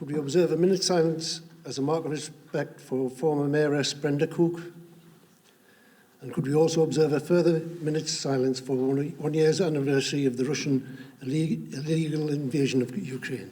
Could we observe a minute's silence as a mark of respect for former Mayoress Brenda Cook? And could we also observe a further minute's silence for 1 year's anniversary of the Russian illegal invasion of Ukraine?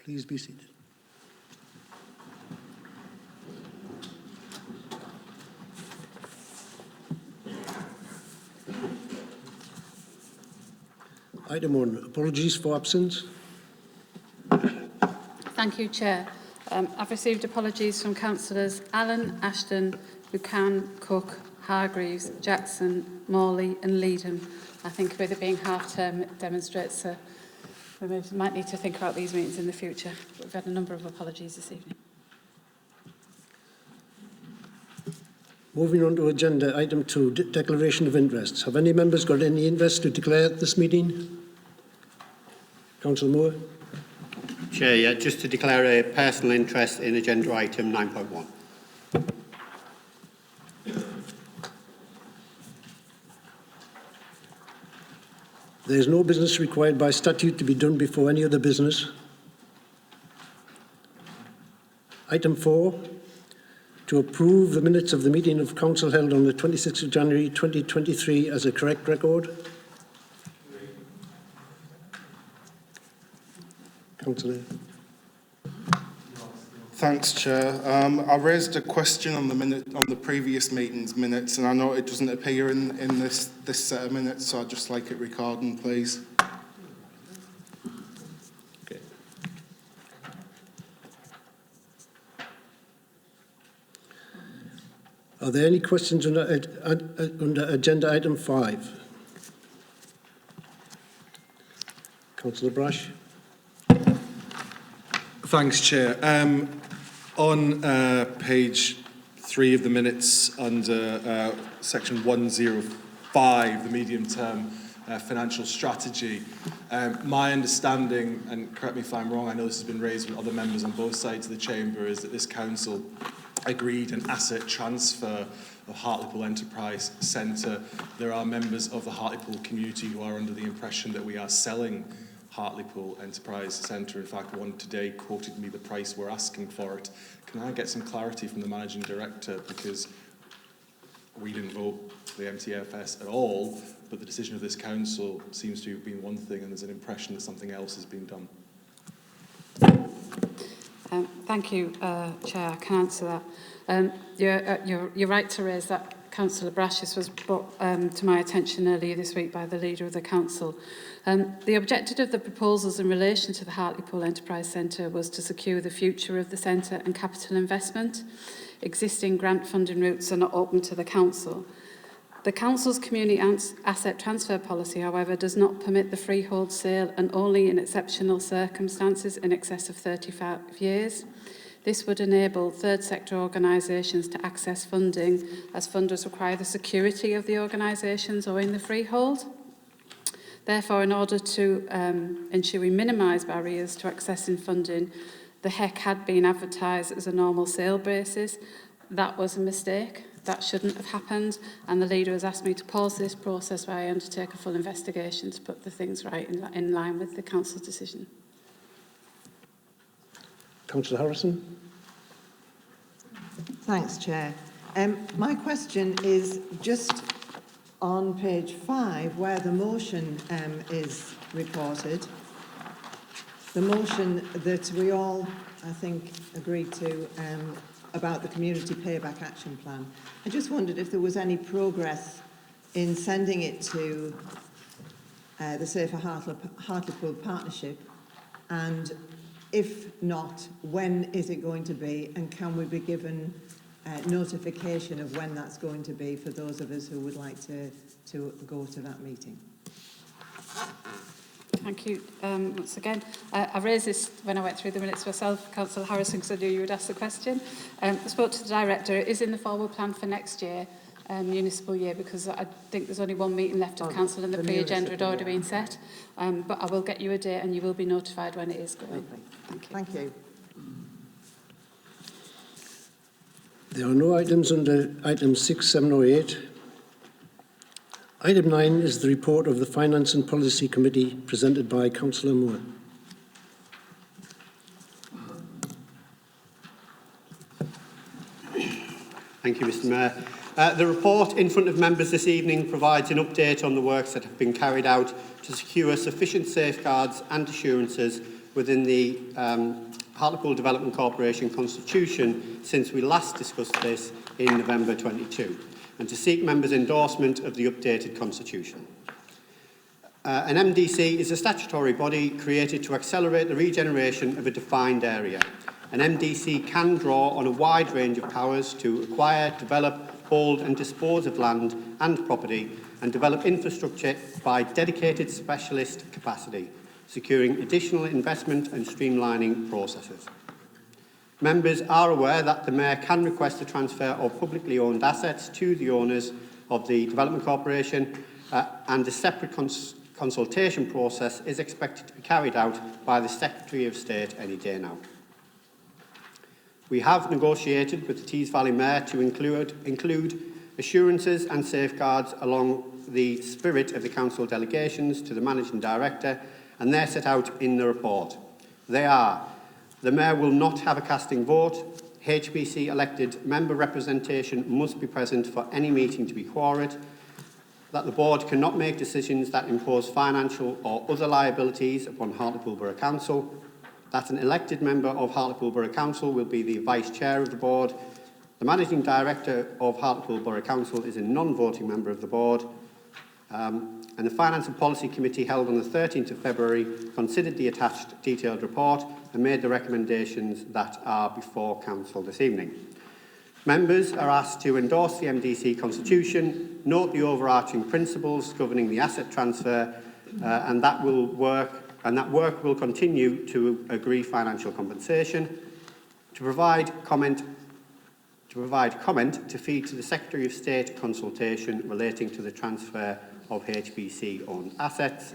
Please be seated. Item 1, apologies for absence. Thank you, Chair. I've received apologies from Councillors Allen, Ashton, Buchan, Cook, Hargreaves, Jackson, Morley and Leedham. I think with it being half-term, it demonstrates we might need to think about these meetings in the future. We've had a number of apologies this evening. Moving on to agenda item 2, declaration of interests. Have any members got any interest to declare at this meeting? Councillor Moore. Chair, yeah, just to declare a personal interest in agenda item 9.1. There is no business required by statute to be done before any other business. Item 4, to approve the minutes of the meeting of Council held on the 26th of January 2023 as a correct record. Councillor. Thanks, Chair. I raised a question on the previous meeting's minutes, and I know it doesn't appear in this set of minutes, so I'd just like it recorded, please. Okay. Are there any questions under agenda item 5? Councillor Brash. Thanks, Chair. On page 3 of the minutes, under section 105, the medium-term financial strategy, my understanding, and correct me if I'm wrong, I know this has been raised with other members on both sides of the chamber, is that this council agreed an asset transfer of Hartlepool Enterprise Centre. There are members of the Hartlepool community who are under the impression that we are selling Hartlepool Enterprise Centre. In fact, one today quoted me the price we're asking for it. Can I get some clarity from the Managing Director, because we didn't vote for the MTFS at all, but the decision of this council seems to have been one thing and there's an impression that something else has been done. Thank you, Chair. I can answer that. You're right to raise that Councillor Brash, this was brought to my attention earlier this week by the Leader of the Council. The objective of the proposals in relation to the Hartlepool Enterprise Centre was to secure the future of the centre and capital investment. Existing grant funding routes are not open to the Council. The Council's community asset transfer policy, however, does not permit the freehold sale and only in exceptional circumstances in excess of 35 years. This would enable third sector organisations to access funding as funders require the security of the organisations owning the freehold. Therefore, in order to ensure we minimise barriers to accessing funding, the HEC had been advertised as a normal sale basis. That was a mistake. That shouldn't have happened, and the Leader has asked me to pause this process while I undertake a full investigation to put the things right in line with the Council's decision. Councillor Harrison. Thanks, Chair. My question is just on page 5, where the motion is reported. The motion that we all, I think, agreed to about the Community Payback Action Plan. I just wondered if there was any progress in sending it to the Safer Hartlepool Partnership, and if not, when is it going to be, and can we be given notification of when that's going to be for those of us who would like to go to that meeting? Thank you once again. I raised this when I went through the minutes myself, Councillor Harrison, because I knew you would ask the question. I spoke to the Director. It is in the forward plan for next year, municipal year, because I think there's only one meeting left of Council and the pre-agenda had already been set. But I will get you a date and you will be notified when it is going. Thank you. There are no items under item 6, 7 or 8. Item 9 is the report of the Finance and Policy Committee presented by Councillor Moore. Thank you, Mr Mayor. The report in front of members this evening provides an update on the works that have been carried out to secure sufficient safeguards and assurances within the Hartlepool Development Corporation Constitution since we last discussed this in November 22, and to seek members' endorsement of the updated Constitution. An MDC is a statutory body created to accelerate the regeneration of a defined area. An MDC can draw on a wide range of powers to acquire, develop, hold and dispose of land and property and develop infrastructure by dedicated specialist capacity, securing additional investment and streamlining processes. Members are aware that the Mayor can request the transfer of publicly owned assets to the owners of the Development Corporation and a separate consultation process is expected to be carried out by the Secretary of State any day now. We have negotiated with the Tees Valley Mayor to include assurances and safeguards along the spirit of the Council delegations to the Managing Director, and they're set out in the report. They are: the Mayor will not have a casting vote, HBC elected member representation must be present for any meeting to be quorate, that the Board cannot make decisions that impose financial or other liabilities upon Hartlepool Borough Council, that an elected member of Hartlepool Borough Council will be the Vice Chair of the Board, the Managing Director of Hartlepool Borough Council is a non-voting member of the Board, and the Finance and Policy Committee held on the 13th of February considered the attached detailed report and made the recommendations that are before Council this evening. Members are asked to endorse the MDC Constitution, note the overarching principles governing the asset transfer, and that work will continue to agree financial compensation, to provide comment to feed to the Secretary of State consultation relating to the transfer of HBC-owned assets,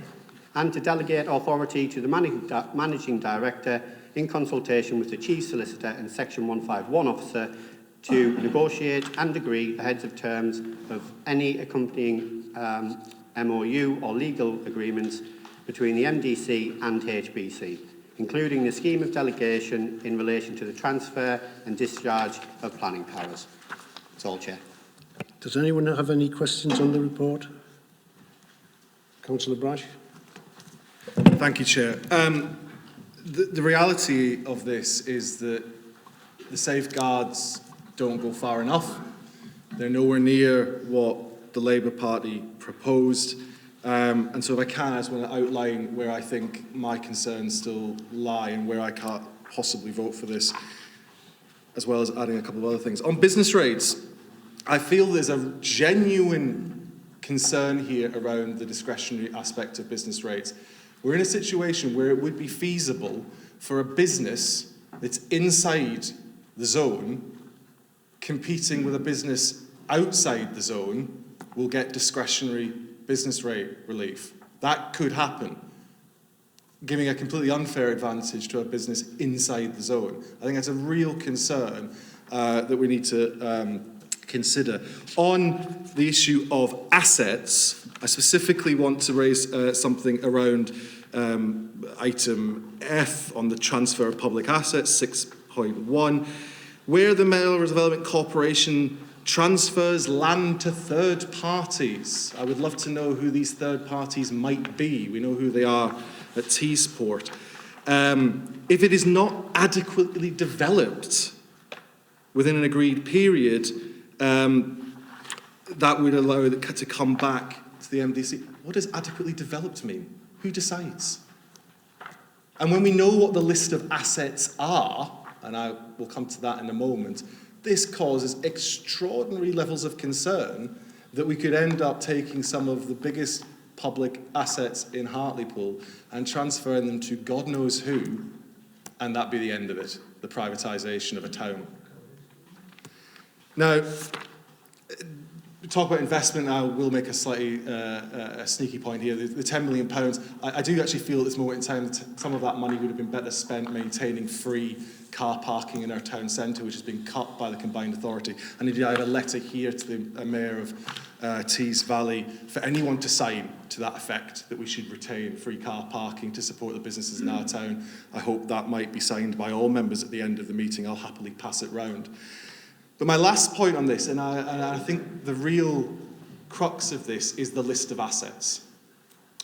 and to delegate authority to the Managing Director in consultation with the Chief Solicitor and Section 151 Officer to negotiate and agree the heads of terms of any accompanying MOU or legal agreements between the MDC and HBC, including the scheme of delegation in relation to the transfer and discharge of planning powers. That's all, Chair. Does anyone have any questions on the report? Councillor Brash. Thank you, Chair. The reality of this is that the safeguards don't go far enough. They're nowhere near what the Labour Party proposed. And so if I can, I just want to outline where I think my concerns still lie and where I can't possibly vote for this, as well as adding a couple of other things. On business rates, I feel there's a genuine concern here around the discretionary aspect of business rates. We're in a situation where it would be feasible for a business that's inside the zone competing with a business outside the zone will get discretionary business rate relief. That could happen, giving a completely unfair advantage to a business inside the zone. I think that's a real concern that we need to consider. On the issue of assets, I specifically want to raise something around item F on the transfer of public assets, 6.1, where the Mayoral Development Corporation transfers land to third parties. I would love to know who these third parties might be. We know who they are at Teesport. If it is not adequately developed within an agreed period, that would allow it to come back to the MDC. What does adequately developed mean? Who decides? And when we know what the list of assets are, and I will come to that in a moment, this causes extraordinary levels of concern that we could end up taking some of the biggest public assets in Hartlepool and transferring them to God knows who, and that be the end of it, the privatisation of a town. Now, talk about investment, I will make a slightly a sneaky point here. The £10 million, I do actually feel at this moment in time that some of that money would have been better spent maintaining free car parking in our town centre, which has been cut by the Combined Authority. And indeed, I had a letter here to the Mayor of Tees Valley for anyone to sign to that effect, that we should retain free car parking to support the businesses in our town. I hope that might be signed by all members at the end of the meeting. I'll happily pass it round. But my last point on this, and I think the real crux of this, is the list of assets,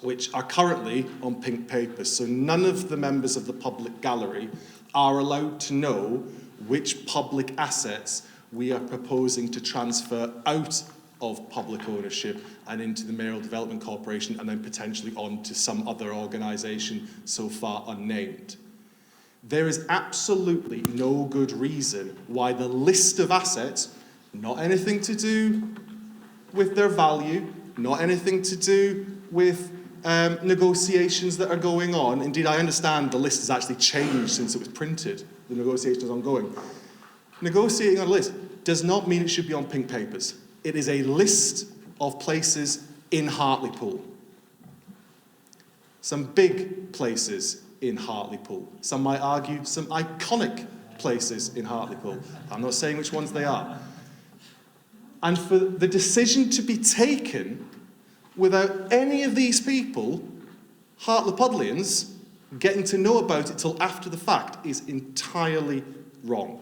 which are currently on pink papers. So none of the members of the public gallery are allowed to know which public assets we are proposing to transfer out of public ownership and into the Mayoral Development Corporation, and then potentially on to some other organisation so far unnamed. There is absolutely no good reason why the list of assets, not anything to do with their value, not anything to do with negotiations that are going on. Indeed, I understand the list has actually changed since it was printed. The negotiation is ongoing. Negotiating on a list does not mean it should be on pink papers. It is a list of places in Hartlepool. Some big places in Hartlepool. Some might argue some iconic places in Hartlepool. I'm not saying which ones they are. And for the decision to be taken without any of these people, Hartlepudlians, getting to know about it till after the fact is entirely wrong.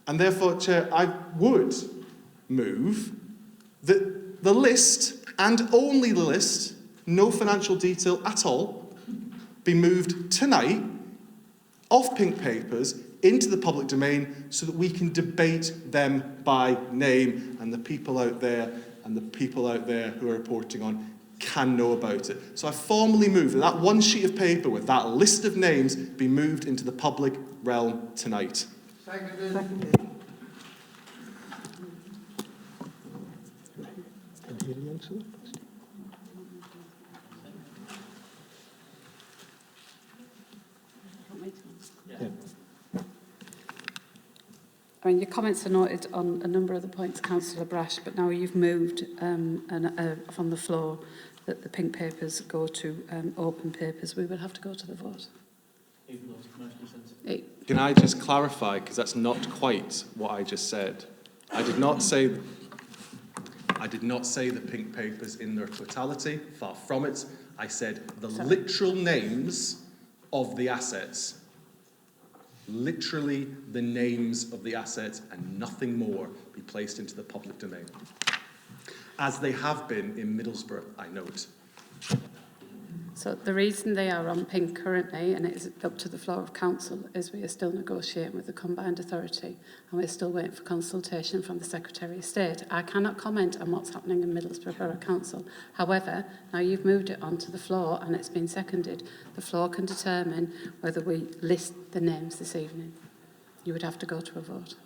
And therefore, Chair, I would move that the list, and only the list, no financial detail at all, be moved tonight off pink papers into the public domain so that we can debate them by name, and the people out there who are reporting on can know about it. So I formally move that one sheet of paper with that list of names be moved into the public realm tonight. Seconded. Can you hear the answer to that question? I mean, your comments are noted on a number of the points, Councillor Brash, but now you've moved from the floor that the pink papers go to open papers. We will have to go to the vote. Can I just clarify, because that's not quite what I just said. I did not say the pink papers in their totality, far from it. I said the literal names of the assets. Literally the names of the assets and nothing more be placed into the public domain. As they have been in Middlesbrough, I note. So the reason they are on pink currently, and it's up to the floor of council, is we are still negotiating with the combined authority and we're still waiting for consultation from the Secretary of State. I cannot comment on what's happening in Middlesbrough Borough Council. However, now you've moved it onto the floor and it's been seconded, the floor can determine whether we list the names this evening. You would have to go to a vote.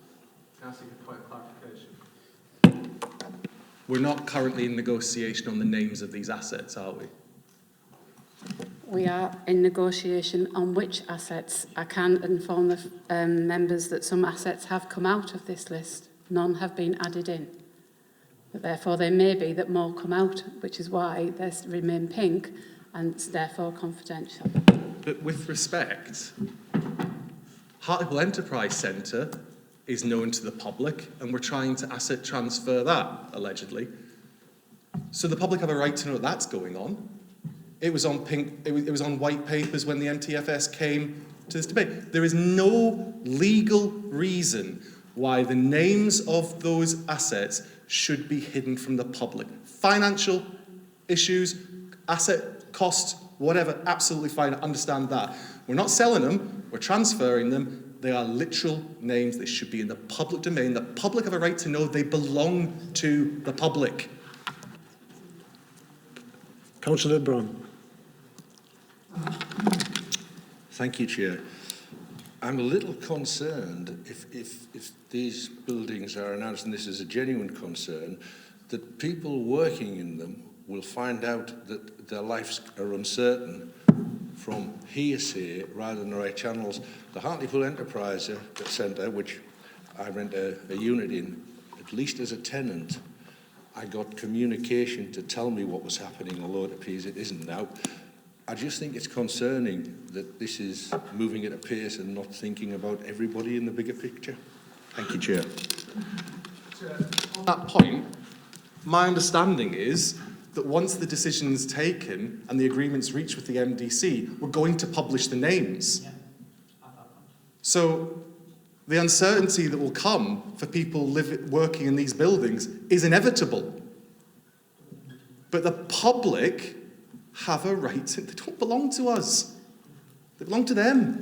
Can I ask you a point of clarification? We're not currently in negotiation on the names of these assets, are we? We are in negotiation on which assets. I can inform the members that some assets have come out of this list. None have been added in. But therefore, there may be that more come out, which is why they remain pink and it's therefore confidential. But with respect, Hartlepool Enterprise Centre is known to the public and we're trying to asset transfer that, allegedly. So the public have a right to know that that's going on. It was on pink, it was on white papers when the MTFS came to this debate. There is no legal reason why the names of those assets should be hidden from the public. Financial issues, asset costs, whatever, absolutely fine, I understand that. We're not selling them, we're transferring them. They are literal names, they should be in the public domain. The public have a right to know they belong to the public. Councillor Brown. Thank you, Chair. I'm a little concerned if these buildings are announced, and this is a genuine concern, that people working in them will find out that their lives are uncertain from hearsay rather than the right channels. The Hartlepool Enterprise Centre, which I rent a unit in, at least as a tenant, I got communication to tell me what was happening, although it appears it isn't now. I just think it's concerning that this is moving at a pace and not thinking about everybody in the bigger picture. Thank you, Chair. On that point, my understanding is that once the decision's taken and the agreement's reached with the MDC, we're going to publish the names. So the uncertainty that will come for people working in these buildings is inevitable. But the public have a right to, they don't belong to us. They belong to them.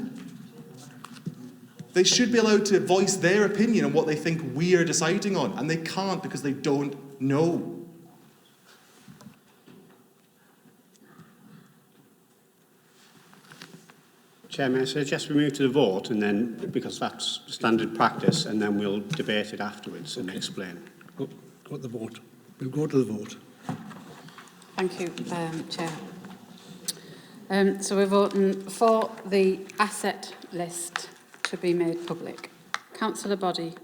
They should be allowed to voice their opinion on what they think we are deciding on, and they can't because they don't know. Chairman, I suggest we move to the vote, and then, because that's standard practice, and then we'll debate it afterwards and explain. Go to the vote. We'll go to the vote. Thank you, Chair. So we're voting for the asset list to be made public. Councillor Boddy.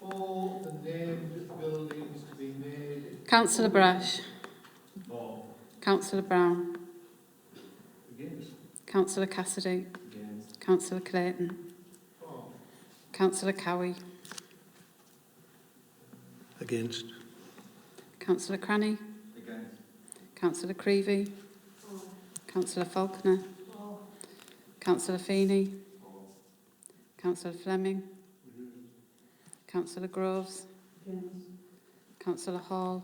For the named buildings to be made. Councillor Brash. For. Councillor Brown. Against. Councillor Cassidy. Against. Councillor Clayton. For. Councillor Cowie. Against. Councillor Cranny. Against. Councillor Creevy. Councillor Faulkner. Councillor Feeney. Councillor Fleming. Councillor Groves. Councillor Hall.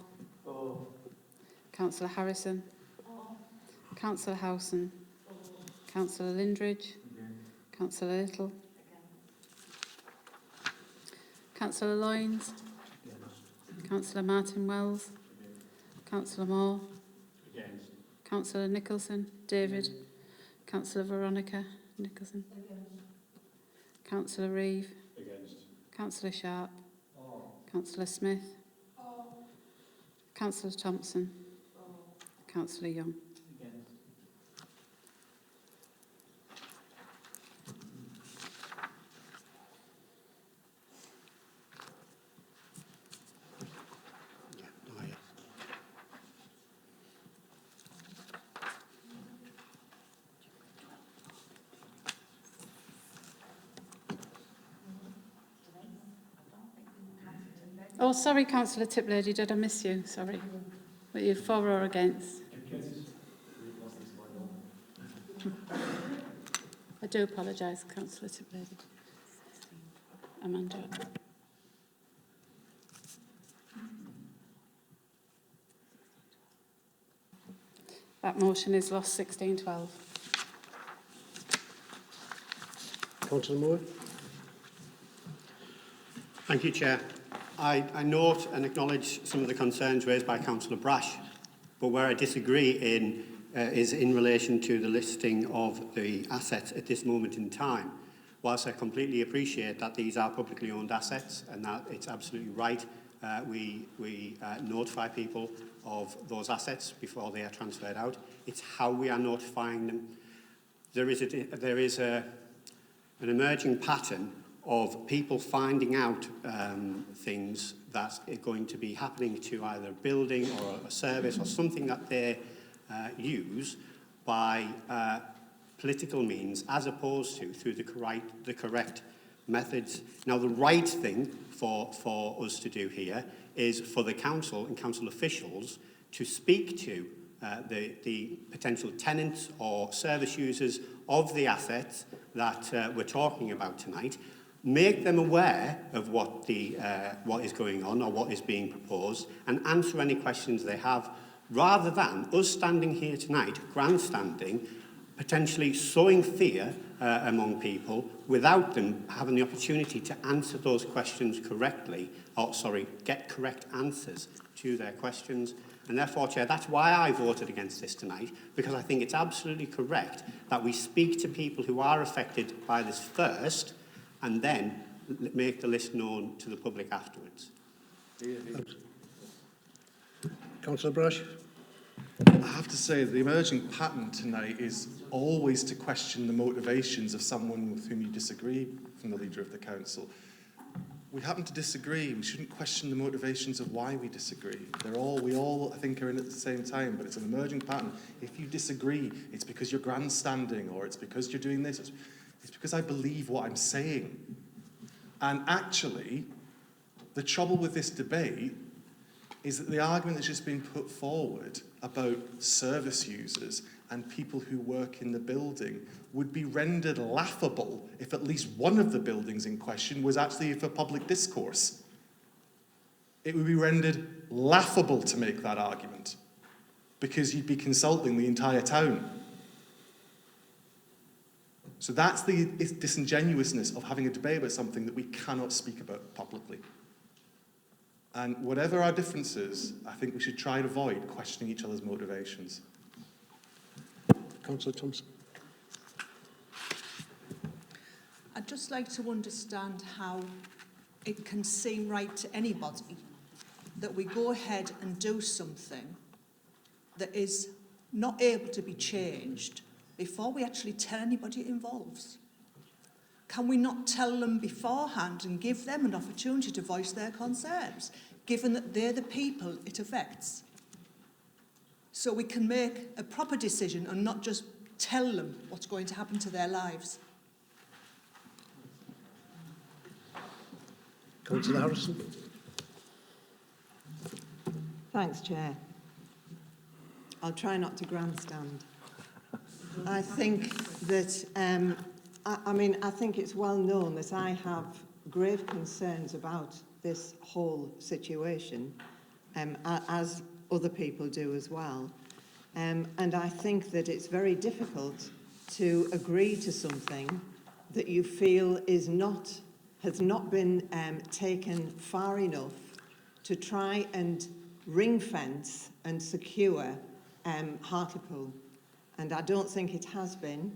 Councillor Harrison. Councillor Howson. Councillor Lindridge. Councillor Little. Councillor Loynes. Councillor Martin Wells. Councillor Moore. Councillor Nicholson. David. Councillor Veronica Nicholson. Councillor Reeve. Councillor Sharp. Councillor Smith. Councillor Thompson. Councillor Young. Oh, sorry, Councillor Tiplady, did I miss you? Sorry. Were you for or against? I do apologise, Councillor Tiplady. Amanda. That motion is lost 16-12. Councillor Moore. Thank you, Chair. I note and acknowledge some of the concerns raised by Councillor Brash, but where I disagree is in relation to the listing of the assets at this moment in time. Whilst I completely appreciate that these are publicly owned assets and that it's absolutely right we notify people of those assets before they are transferred out, it's how we are notifying them. There is an emerging pattern of people finding out things that are going to be happening to either a building or a service or something that they use by political means, as opposed to through the correct methods. Now, the right thing for us to do here is for the council and council officials to speak to the potential tenants or service users of the assets that we're talking about tonight, make them aware of what is going on or what is being proposed, and answer any questions they have, rather than us standing here tonight, grandstanding, potentially sowing fear among people without them having the opportunity to answer those questions correctly, get correct answers to their questions. And therefore, Chair, that's why I voted against this tonight, because I think it's absolutely correct that we speak to people who are affected by this first, and then make the list known to the public afterwards. Councillor Brash. I have to say, the emerging pattern tonight is always to question the motivations of someone with whom you disagree from the Leader of the Council. We happen to disagree. We shouldn't question the motivations of why we disagree. We all, I think, are in at the same time, but it's an emerging pattern. If you disagree, it's because you're grandstanding, or it's because you're doing this. It's because I believe what I'm saying. And actually, the trouble with this debate is that the argument that's just been put forward about service users and people who work in the building would be rendered laughable if at least one of the buildings in question was actually for public discourse. It would be rendered laughable to make that argument, because you'd be consulting the entire town. So that's the disingenuousness of having a debate about something that we cannot speak about publicly. And whatever our differences, I think we should try and avoid questioning each other's motivations. Councillor Thompson. I'd just like to understand how it can seem right to anybody that we go ahead and do something that is not able to be changed before we actually tell anybody it involves. Can we not tell them beforehand and give them an opportunity to voice their concerns, given that they're the people it affects? So we can make a proper decision and not just tell them what's going to happen to their lives. Councillor Harrison. Thanks, Chair. I'll try not to grandstand. I think that, I think it's well known that I have grave concerns about this whole situation, as other people do as well. And I think that it's very difficult to agree to something that you feel has not been taken far enough to try and ring fence and secure Hartlepool. And I don't think it has been.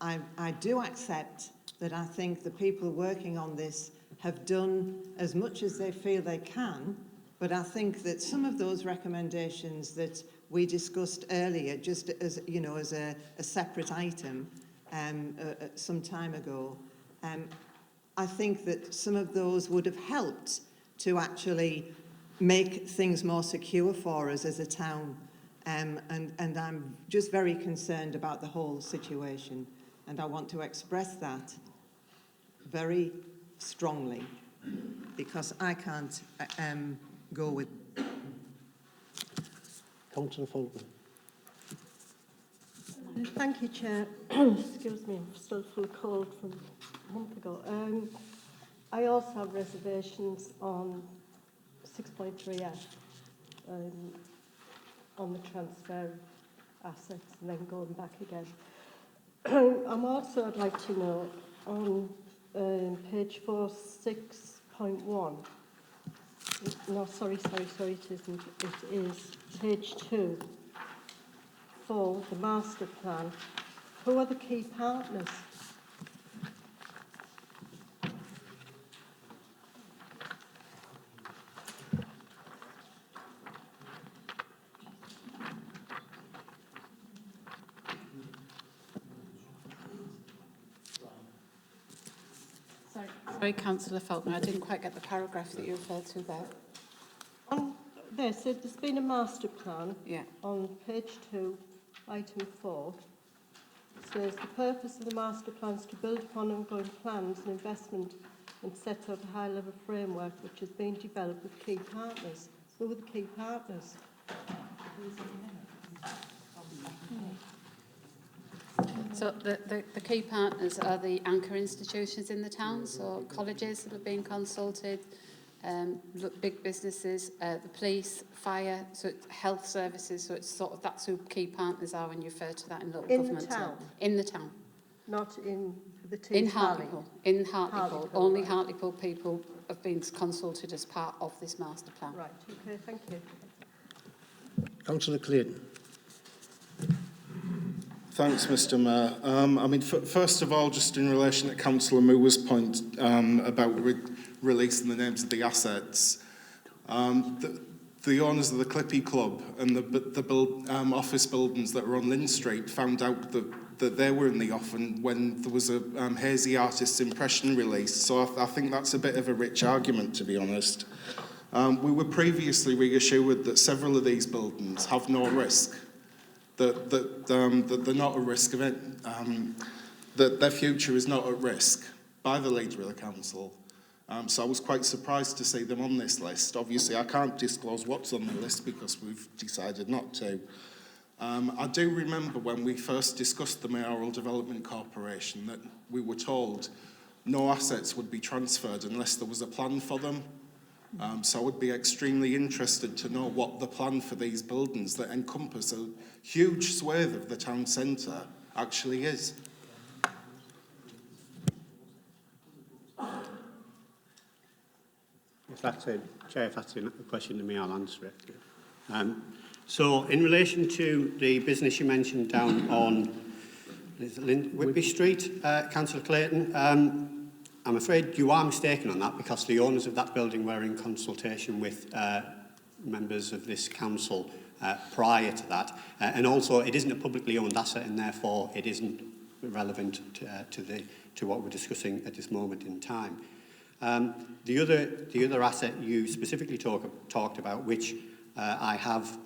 I do accept that I think the people working on this have done as much as they feel they can, but I think that some of those recommendations that we discussed earlier, just as as a separate item some time ago, I think that some of those would have helped to actually make things more secure for us as a town. And I'm just very concerned about the whole situation, and I want to express that very strongly, because I can't go with. Councillor Faulkner. Thank you, Chair. Excuse me, I'm still full of cold from a month ago. I also have reservations on 6.3F. On the transfer assets and then going back again. I'd like to know on page 46.1. No, sorry, it isn't. It is page 2 for the master plan. Who are the key partners? Sorry, Councillor Faulkner, I didn't quite get the paragraph that you referred to there. On there, so there's been a master plan. Yeah. On page 2, item 4, it says the purpose of the master plan is to build upon ongoing plans and investment and set out a high-level framework which has been developed with key partners. Who are the key partners? So the key partners are the anchor institutions in the town, so colleges that have been consulted, big businesses, the police, fire, so it's health services, so it's sort of that's who key partners are when you refer to that in local In the government. town? In the town. Not in the team In Hartlepool. In Hartlepool. Hartlepool, Only right. Hartlepool people have been consulted as part of this master plan. Right, okay, thank you. Councillor Clayton. Thanks, Mr Mayor. First of all, just in relation to Councillor Moore's point about releasing the names of the assets, the owners of the Clippy Club and the office buildings that were on Lynn Street found out that they were in the offing when there was a Hazy Artist's impression released. So I think that's a bit of a rich argument, to be honest. We were previously reassured that several of these buildings have no risk, that they're not at risk of it, that their future is not at risk by the leader of the council. So I was quite surprised to see them on this list. Obviously, I can't disclose what's on the list because we've decided not to. I do remember when we first discussed the Mayoral Development Corporation that we were told no assets would be transferred unless there was a plan for them. So I would be extremely interested to know what the plan for these buildings that encompass a huge swathe of the town centre actually is. If that's it, Chair, if that's a question to me, I'll answer it. So, in relation to the business you mentioned down on Whitby Street, Councillor Clayton, I'm afraid you are mistaken on that because the owners of that building were in consultation with members of this council prior to that. And also, it isn't a publicly owned asset and therefore it isn't relevant to what we're discussing at this moment in time. The other asset you specifically talked about, which I have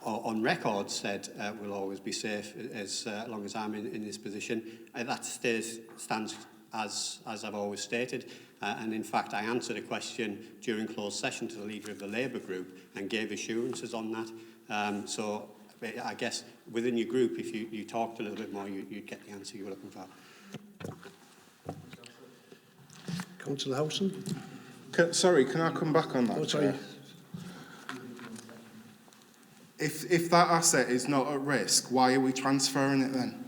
on record said will always be safe as long as I'm in this position, that stands as I've always stated. And in fact, I answered a question during closed session to the leader of the Labour group and gave assurances on that. So I guess within your group, if you talked a little bit more, you'd get the answer you were looking for. Councillor Howson. Sorry, can I come back on that? Oh, sorry. Chair? If that asset is not at risk, why are we transferring it then?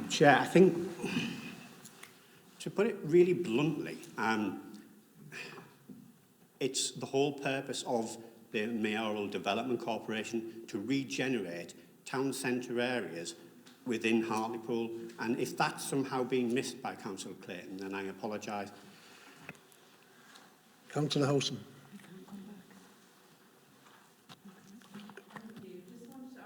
Chair, I think, to put it really bluntly, it's the whole purpose of the Mayoral Development Corporation to regenerate town centre areas within Hartlepool, and if that's somehow being missed by Councillor Clayton, then I apologise. Councillor Howson.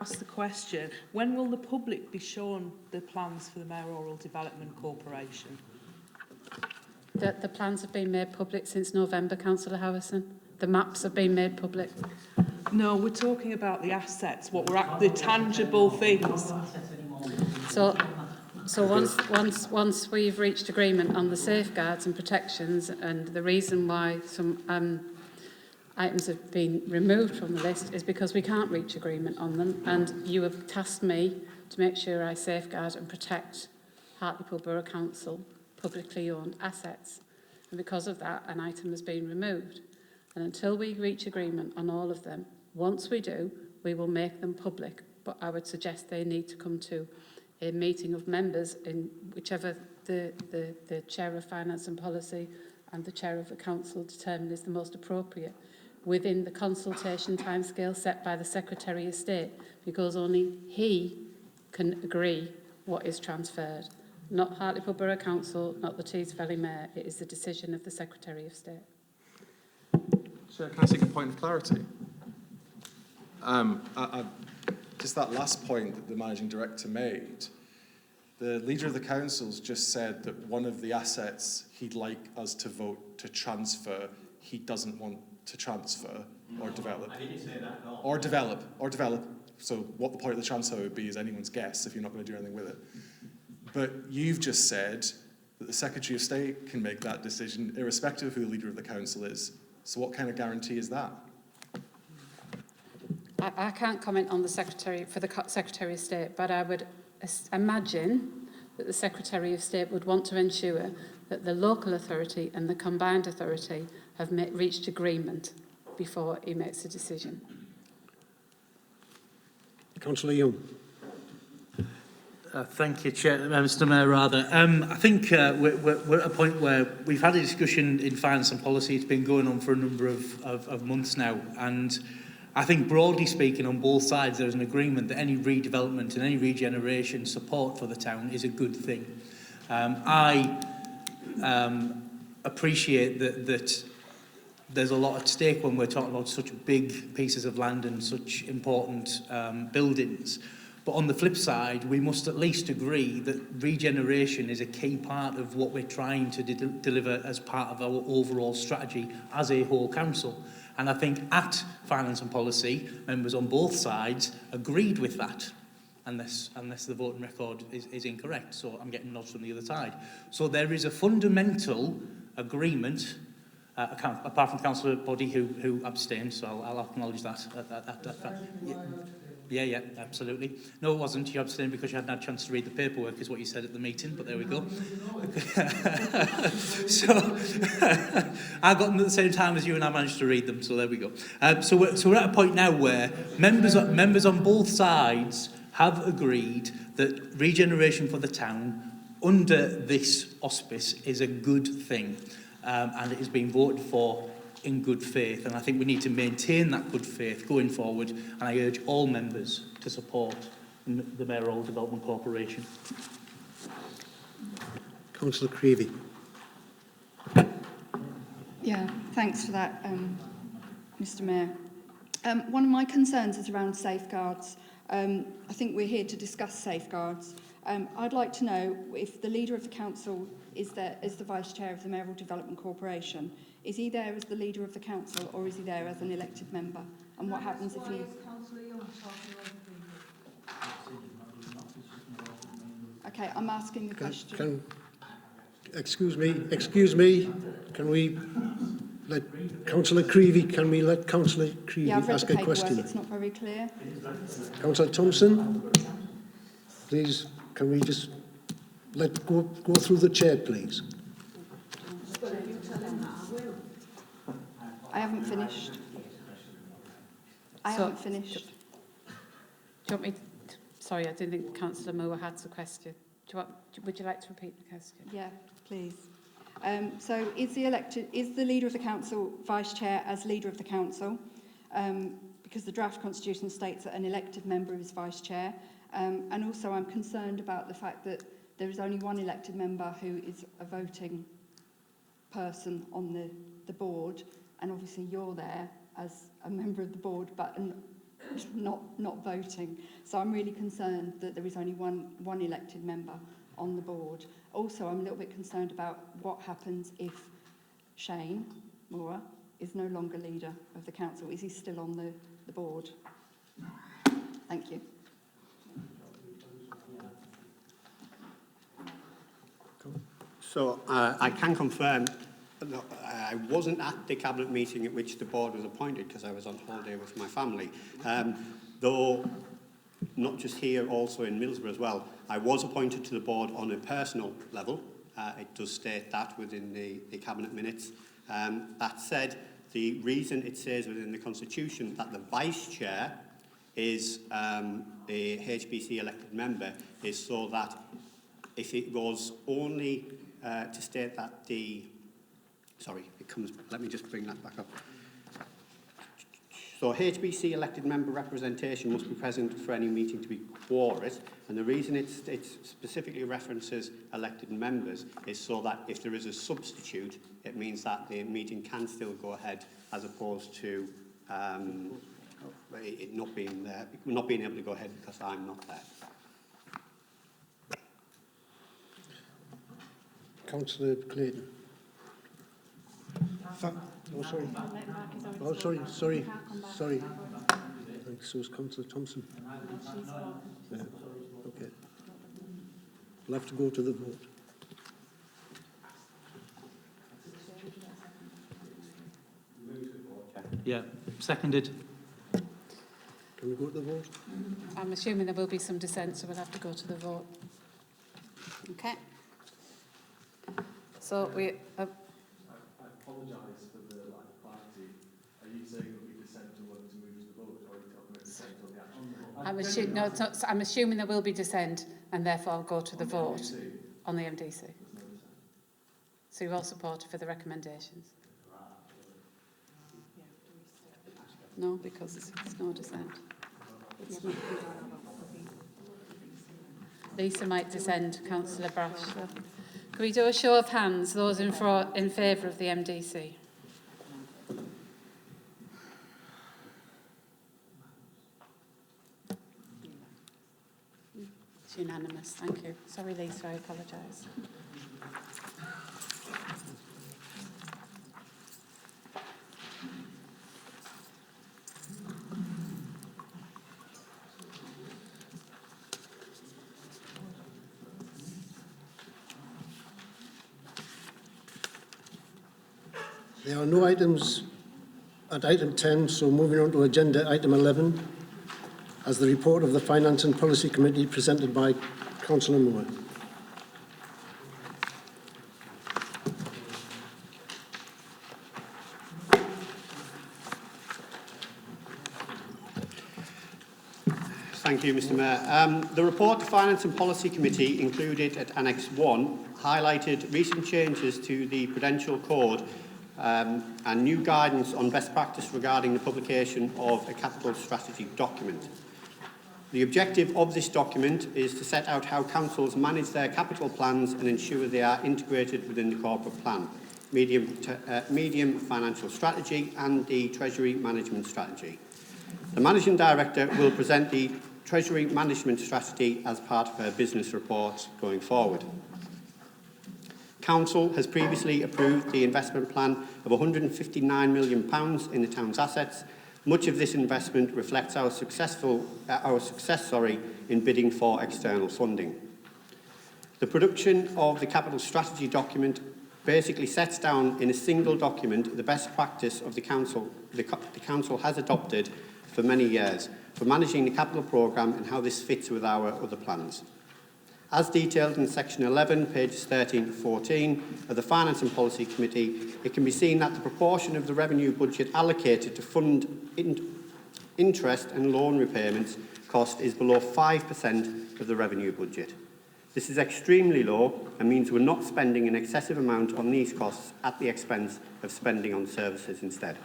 Ask the question, when will the public be shown the plans for the Mayoral Development Corporation? The plans have been made public since November, Councillor Howison. The maps have been made public. No, we're talking about the assets, what we're at, the tangible things. So once we've reached agreement on the safeguards and protections and the reason why some items have been removed from the list is because we can't reach agreement on them, and you have tasked me to make sure I safeguard and protect Hartlepool Borough Council publicly owned assets, and because of that an item has been removed, and until we reach agreement on all of them, once we do, we will make them public. But I would suggest they need to come to a meeting of members in whichever the Chair of Finance and Policy and the Chair of the Council determine is the most appropriate within the consultation timescale set by the Secretary of State, because only he can agree what is transferred. Not Hartlepool Borough Council, not the Tees Valley Mayor. It is the decision of the Secretary of State. Chair, can I seek a point of clarity? Just that last point that the Managing Director made, the Leader of the Council's just said that one of the assets he'd like us to vote to transfer, he doesn't want to transfer or develop. I didn't say that, no. Or develop. So what the point of the transfer would be is anyone's guess if you're not going to do anything with it. But you've just said that the Secretary of State can make that decision irrespective of who the Leader of the Council is. So what kind of guarantee is that? I can't comment on the Secretary of State, but I would imagine that the Secretary of State would want to ensure that the local authority and the combined authority have reached agreement before he makes a decision. Councillor Young. Thank you, Chair, Mr Mayor, rather. I think we're at a point where we've had a discussion in finance and policy. It's been going on for a number of months now, and I think broadly speaking on both sides there's an agreement that any redevelopment and any regeneration support for the town is a good thing. I appreciate that there's a lot at stake when we're talking about such big pieces of land and such important buildings. But on the flip side, we must at least agree that regeneration is a key part of what we're trying to deliver as part of our overall strategy as a whole council. And I think at Finance and Policy, members on both sides agreed with that, unless the voting record is incorrect. So I'm getting nods from the other side. So there is a fundamental agreement, apart from Councillor Boddy who abstained, so I'll acknowledge that. Yeah, absolutely. No, it wasn't. You abstained because you hadn't had a chance to read the paperwork, is what you said at the meeting, but there we go. So, I got them at the same time as you and I managed to read them, so there we go. So we're at a point now where members on both sides have agreed that regeneration for the town under this auspice is a good thing, and it is being voted for in good faith, and I think we need to maintain that good faith going forward, and I urge all members to support the Mayoral Development Corporation. Councillor Creevy. Yeah, thanks for that, Mr Mayor. One of my concerns is around safeguards. I think we're here to discuss safeguards. I'd like to know if the Leader of the Council is there as the Vice Chair of the Mayoral Development Corporation. Is he there as the Leader of the Council, or is he there as an elected member? And what happens if he... Okay, I'm asking the question. Excuse me. Can we let Councillor Creevy, ask a question? It's not very clear. Councillor Thompson, please, can we just go through the chair, please? I haven't finished. Do you want me to, sorry, I didn't think Councillor Moore had a question. Would you like to repeat the question? Yeah, please. So is the Leader of the Council Vice Chair as Leader of the Council? Because the draft constitution states that an elected member is Vice Chair. And also I'm concerned about the fact that there is only one elected member who is a voting person on the board, and obviously you're there as a member of the board, but not voting. So I'm really concerned that there is only one elected member on the board. Also, I'm a little bit concerned about what happens if Shane Moore is no longer leader of the council. Is he still on the board? Thank you. So I can confirm that I wasn't at the Cabinet meeting at which the board was appointed because I was on holiday with my family. Though not just here, also in Middlesbrough as well, I was appointed to the board on a personal level. It does state that within the Cabinet minutes. That said, the reason it says within the Constitution that the Vice Chair is a HBC elected member is so that if it was only to state that let me just bring that back up. So HBC elected member representation must be present for any meeting to be quorate, and the reason it specifically references elected members is so that if there is a substitute, it means that the meeting can still go ahead, as opposed to it not being able to go ahead because I'm not there. Councillor Clayton. Oh, sorry. Sorry. So is Councillor Thompson. Yeah. Okay. We'll have to go to the vote. Yeah, seconded. Can we go to the vote? I'm assuming there will be some dissent, so we'll have to go to the vote. Okay. So we... I apologise for the lack of clarity. Are you saying that we dissent and want to move to the vote, or are you talking about dissent on the action? I'm assuming there will be dissent, and therefore I'll go to the vote on the MDC. So you're all supportive for the recommendations? No, because there's no dissent. Lisa might dissent, Councillor Brash. So. Can we do a show of hands, those in favour of the MDC? It's unanimous, thank you. Sorry, Lisa, I apologise. There are no items at item 10, so moving on to agenda item 11, as the report of the Finance and Policy Committee presented by Councillor Moore. Thank you, Mr Mayor. The report the Finance and Policy Committee included at Annex 1 highlighted recent changes to the Prudential Code and new guidance on best practice regarding the publication of a capital strategy document. The objective of this document is to set out how councils manage their capital plans and ensure they are integrated within the corporate plan, medium financial strategy and the Treasury management strategy. The Managing Director will present the Treasury management strategy as part of her business report going forward. Council has previously approved the investment plan of £159 million in the town's assets. Much of this investment reflects our success in bidding for external funding. The production of the capital strategy document basically sets down in a single document the best practice of the council has adopted for many years for managing the capital programme and how this fits with our other plans. As detailed in section 11, pages 13 to 14 of the Finance and Policy Committee, it can be seen that the proportion of the revenue budget allocated to fund interest and loan repayments cost is below 5% of the revenue budget. This is extremely low and means we're not spending an excessive amount on these costs at the expense of spending on services instead.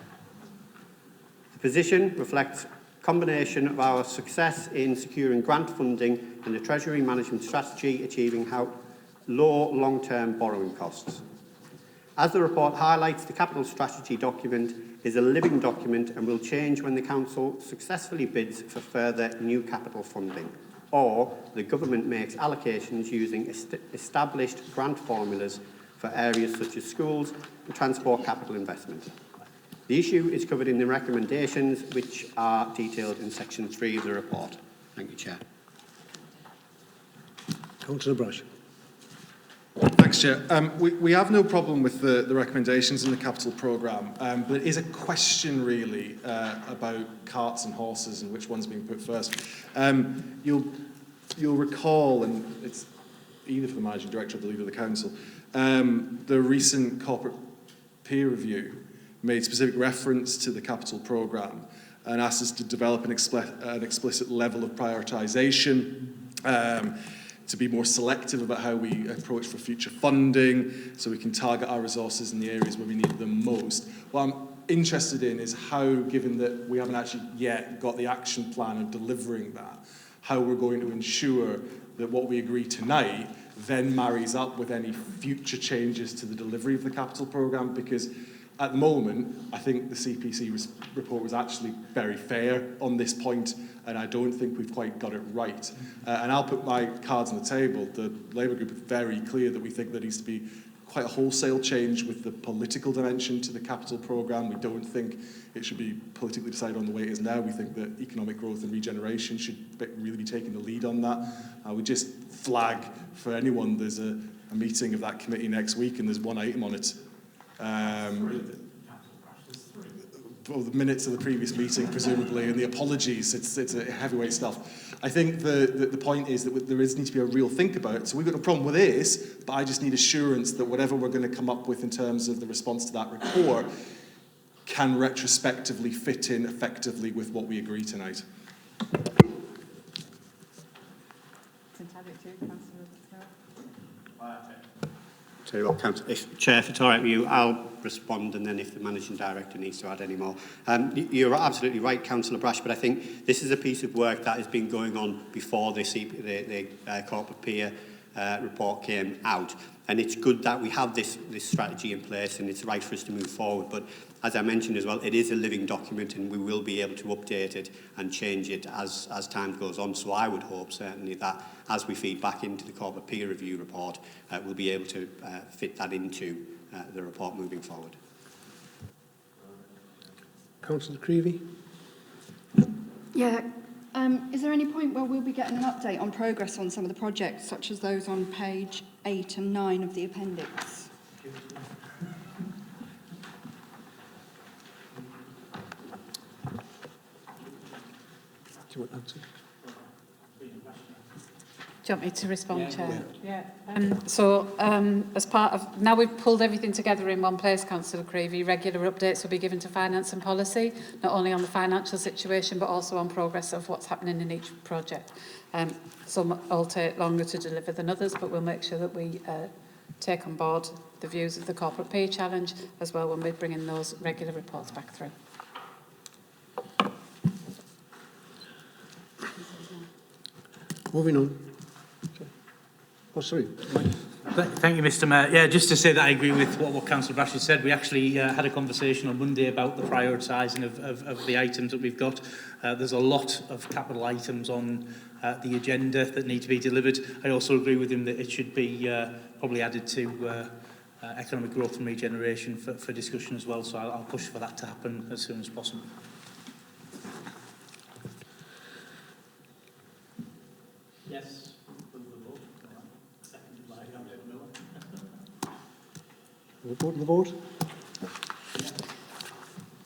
The position reflects combination of our success in securing grant funding and the Treasury management strategy achieving low long-term borrowing costs. As the report highlights, the capital strategy document is a living document and will change when the Council successfully bids for further new capital funding, or the Government makes allocations using established grant formulas for areas such as schools and transport capital investment. The issue is covered in the recommendations, which are detailed in section 3 of the report. Thank you, Chair. Councillor Brush. Thanks, Chair. We have no problem with the recommendations in the capital programme, but it is a question really about carts and horses and which one's being put first. You'll recall, and it's either for the Managing Director or the Leader of the Council, the recent corporate peer review made specific reference to the capital programme and asked us to develop an explicit level of prioritisation, to be more selective about how we approach for future funding, so we can target our resources in the areas where we need them most. What I'm interested in is how, given that we haven't actually yet got the action plan of delivering that, how we're going to ensure that what we agree tonight then marries up with any future changes to the delivery of the capital programme, because at the moment, I think the CPC report was actually very fair on this point, and I don't think we've quite got it right. And I'll put my cards on the table. The Labour group is very clear that we think there needs to be quite a wholesale change with the political dimension to the capital programme. We don't think it should be politically decided on the way it is now. We think that economic growth and regeneration should really be taking the lead on that. I would just flag for anyone, there's a meeting of that committee next week, and there's one item on it. Well, the minutes of the previous meeting, presumably, and the apologies, it's a heavyweight stuff. I think the point is that there needs to be a real think about it. So we've got no problem with this, but I just need assurance that whatever we're going to come up with in terms of the response to that report can retrospectively fit in effectively with what we agree tonight. Tell you what, Chair, if it's all right with you, I'll respond, and then if the Managing Director needs to add any more. You're absolutely right, Councillor Brash, but I think this is a piece of work that has been going on before the corporate peer report came out. And it's good that we have this strategy in place, and it's right for us to move forward. But as I mentioned as well, it is a living document, and we will be able to update it and change it as time goes on. So I would hope certainly that as we feed back into the corporate peer review report, we'll be able to fit that into the report moving forward. Councillor Creevy. Yeah. Is there any point where we'll be getting an update on progress on some of the projects, such as those on page 8 and 9 of the appendix? Do you want that to? Do you want me to respond, Chair? Yeah. As part of, now we've pulled everything together in one place, Councillor Creevy, regular updates will be given to Finance and Policy, not only on the financial situation, but also on progress of what's happening in each project. Some will take longer to deliver than others, but we'll make sure that we take on board the views of the Corporate Pay Challenge as well when we bring in those regular reports back through. Moving on. Oh, sorry. Thank you, Mr. Mayor. Yeah, just to say that I agree with what Councillor Brash has said. We actually had a conversation on Monday about the prioritising of the items that we've got. There's a lot of capital items on the agenda that need to be delivered. I also agree with him that it should be probably added to economic growth and regeneration for discussion as well. So I'll push for that to happen as soon as possible. Yes. We'll go to the vote.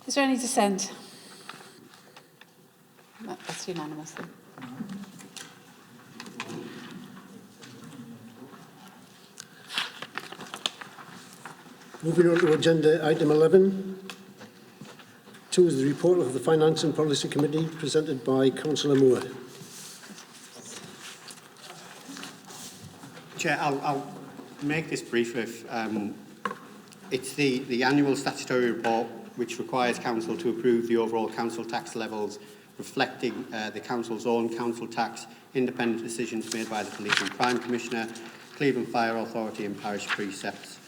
Is there any dissent? No, that's unanimous then. Moving on to agenda item 11. 2 is the report of the Finance and Policy Committee presented by Councillor Moore. Chair, I'll make this brief. It's the annual statutory report which requires Council to approve the overall council tax levels reflecting the Council's own council tax, independent decisions made by the Police and Crime Commissioner, Cleveland Fire Authority and parish precepts.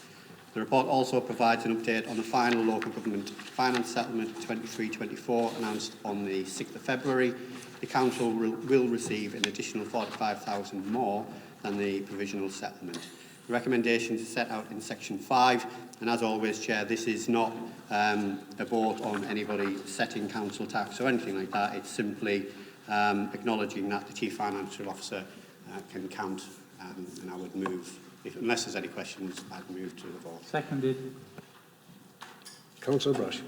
The report also provides an update on the final local government finance settlement 23-24 announced on the 6th of February. The Council will receive an additional £45,000 more than the provisional settlement. The recommendations are set out in section 5, and as always, Chair, this is not a vote on anybody setting council tax or anything like that. It's simply acknowledging that the Chief Financial Officer can count, and I would move, unless there's any questions, I'd move to the vote. Seconded. Councillor Brash.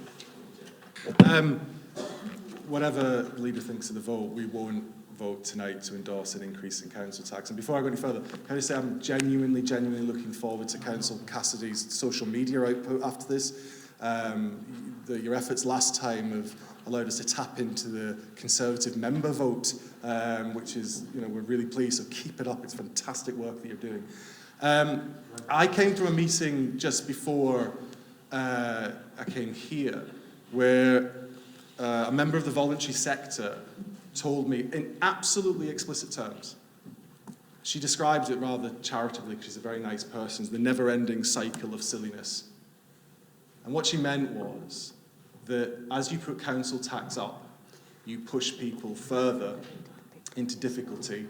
Whatever the Leader thinks of the vote, we won't vote tonight to endorse an increase in council tax. And before I go any further, can I say I'm genuinely looking forward to Councillor Cassidy's social media output after this. Your efforts last time of allowed us to tap into the Conservative member vote, which is, we're really pleased, so keep it up. It's fantastic work that you're doing. I came from a meeting just before I came here where a member of the voluntary sector told me in absolutely explicit terms, she described it rather charitably because she's a very nice person, the never-ending cycle of silliness. And what she meant was that as you put council tax up, you push people further into difficulty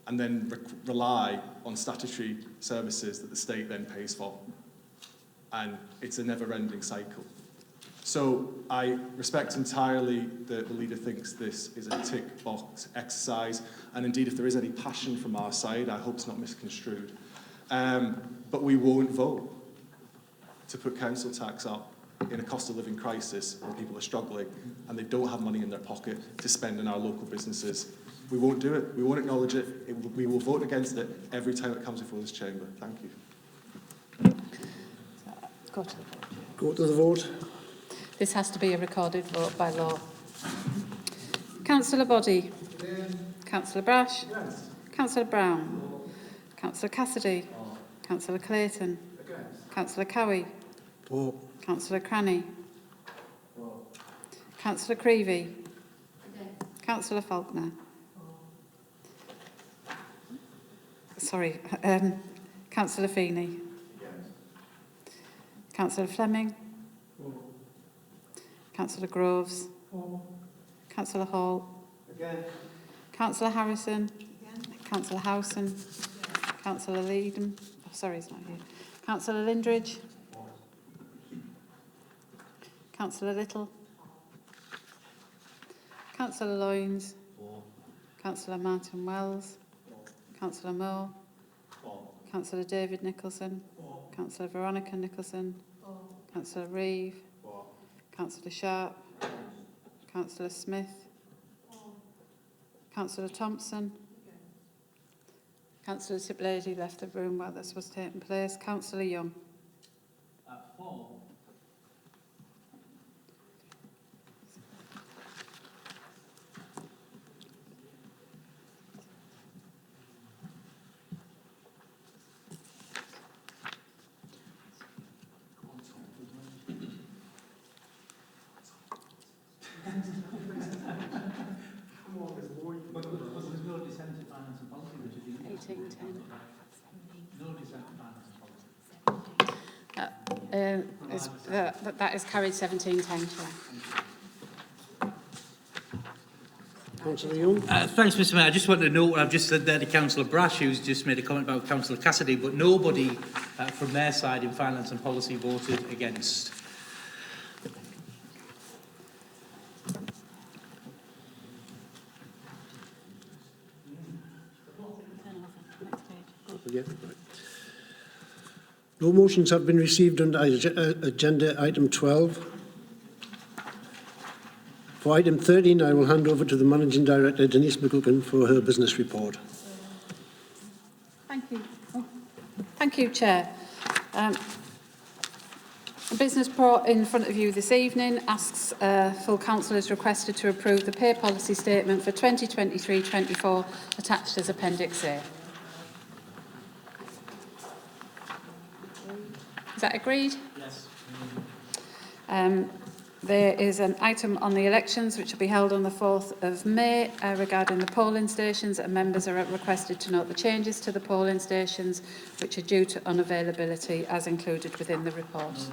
and then rely on statutory services that the state then pays for. And it's a never-ending cycle. So I respect entirely that the leader thinks this is a tick box exercise, and indeed if there is any passion from our side, I hope it's not misconstrued. But we won't vote to put council tax up in a cost of living crisis where people are struggling and they don't have money in their pocket to spend in our local businesses. We won't do it. We won't acknowledge it. We will vote against it every time it comes before this chamber. Thank you. Go to the vote. This has to be a recorded vote by law. Councillor Boddy. Councillor Brash. Councillor Brown. Councillor Cassidy. Councillor Clayton. Councillor Cowie. Councillor Cranny. Councillor Creevy. Councillor Faulkner. Sorry, Councillor Feeney. Councillor Fleming. Councillor Groves. Councillor Hall. Councillor Harrison. Councillor Howson. Councillor Leedham. Oh, sorry, he's not here. Councillor Lindridge. Councillor Little. Councillor Loynes. Councillor Martin Wells. Councillor Moore. Councillor David Nicholson. Councillor Veronica Nicholson. Councillor Reeve. Councillor Sharp. Councillor Smith. Councillor Thompson. Councillor Tiplady left the room while this was taking place. Councillor Young. That is carried 17-10, Chair. Councillor Young. Thanks, Mr Mayor. I just want to note what I've just said there to Councillor Brash, who's just made a comment about Councillor Cassidy, but nobody from their side in Finance and Policy voted against. Yeah, right. No motions have been received under agenda item 12. For item 13, I will hand over to the Managing Director, Denise McGuckin, for her business report. Thank you. Thank you, Chair. The business report in front of you this evening asks full council is requested to approve the pay policy statement for 2023-24 attached as Appendix A. Is that agreed? Yes. There is an item on the elections which will be held on the 4th of May regarding the polling stations, and members are requested to note the changes to the polling stations which are due to unavailability as included within the report.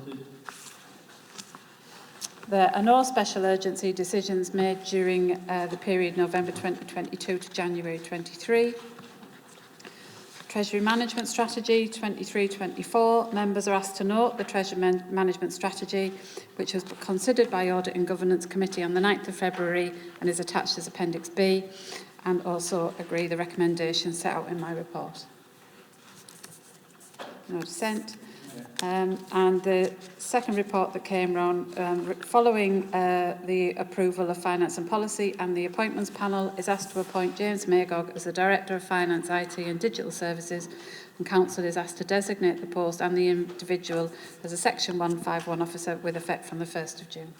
There are no special urgency decisions made during the period November 2022 to January 23. Treasury Management Strategy 23-24. Members are asked to note the Treasury Management Strategy, which was considered by Audit and Governance Committee on the 9th of February and is attached as Appendix B, and also agree the recommendations set out in my report. No dissent. And the second report that came round following the approval of Finance and Policy and the Appointments Panel is asked to appoint James Magog as the Director of Finance, IT and Digital Services, and Council is asked to designate the post and the individual as a Section 151 officer with effect from the 1st of June.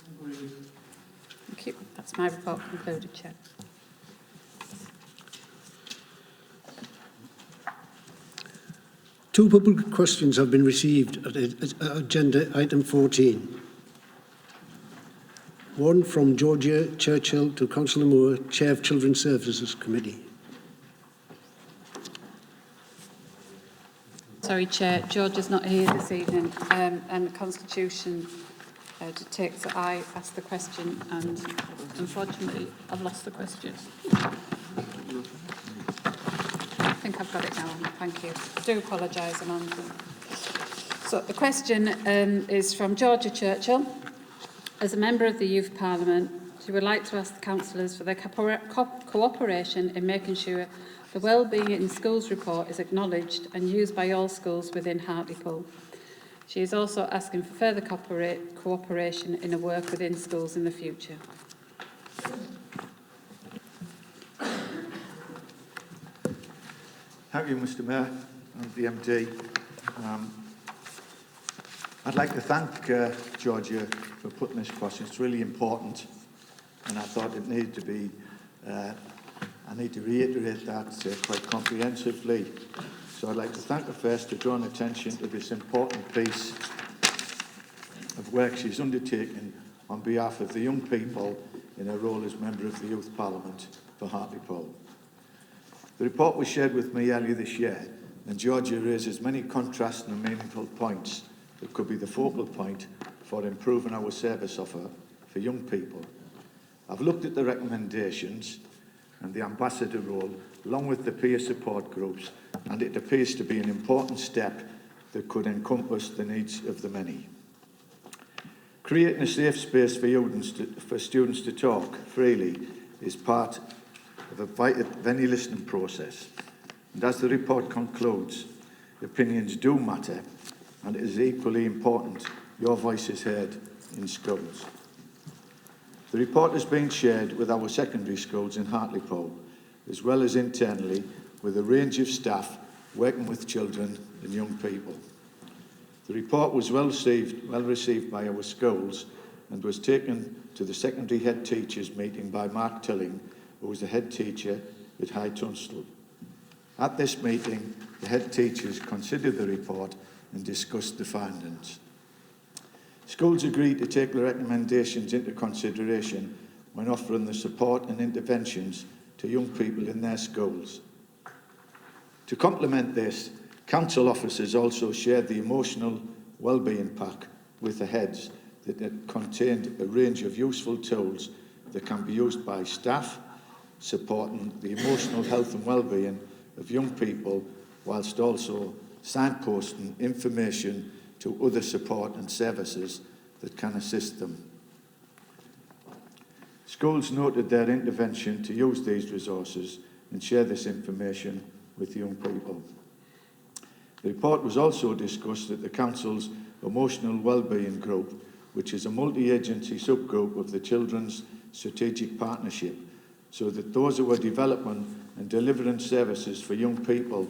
Thank you. That's my report concluded, Chair. Two public questions have been received at agenda item 14. One from Georgia Churchill to Councillor Moore, Chair of Children's Services Committee. Sorry, Chair, George is not here this evening, and the Constitution dictates that I ask the question, and unfortunately I've lost the question. I think I've got it now. Thank you. I do apologise, Amanda. So the question is from Georgia Churchill. As a member of the Youth Parliament, she would like to ask the councillors for their cooperation in making sure the Wellbeing in Schools report is acknowledged and used by all schools within Hartlepool. She is also asking for further cooperation in her work within schools in the future. Thank you, Mr Mayor and the MD. I'd like to thank Georgia for putting this question. It's really important, and I thought it needed to be, I need to reiterate that quite comprehensively. So I'd like to thank her first for drawing attention to this important piece of work she's undertaken on behalf of the young people in her role as Member of the Youth Parliament for Hartlepool. The report was shared with me earlier this year, and Georgia raises many contrasting and meaningful points that could be the focal point for improving our service offer for young people. I've looked at the recommendations and the ambassador role, along with the peer support groups, and it appears to be an important step that could encompass the needs of the many. Creating a safe space for students to talk freely is part of any listening process. And as the report concludes, opinions do matter, and it is equally important your voice is heard in schools. The report has been shared with our secondary schools in Hartlepool, as well as internally with a range of staff working with children and young people. The report was well received by our schools and was taken to the secondary head teachers meeting by Mark Tilling, who was the head teacher at High Tunstall. At this meeting, the head teachers considered the report and discussed the findings. Schools agreed to take the recommendations into consideration when offering the support and interventions to young people in their schools. To complement this, council officers also shared the emotional wellbeing pack with the heads that contained a range of useful tools that can be used by staff, supporting the emotional health and wellbeing of young people, whilst also signposting information to other support and services that can assist them. Schools noted their intervention to use these resources and share this information with young people. The report was also discussed at the Council's Emotional Wellbeing Group, which is a multi-agency subgroup of the Children's Strategic Partnership, so that those who are developing and delivering services for young people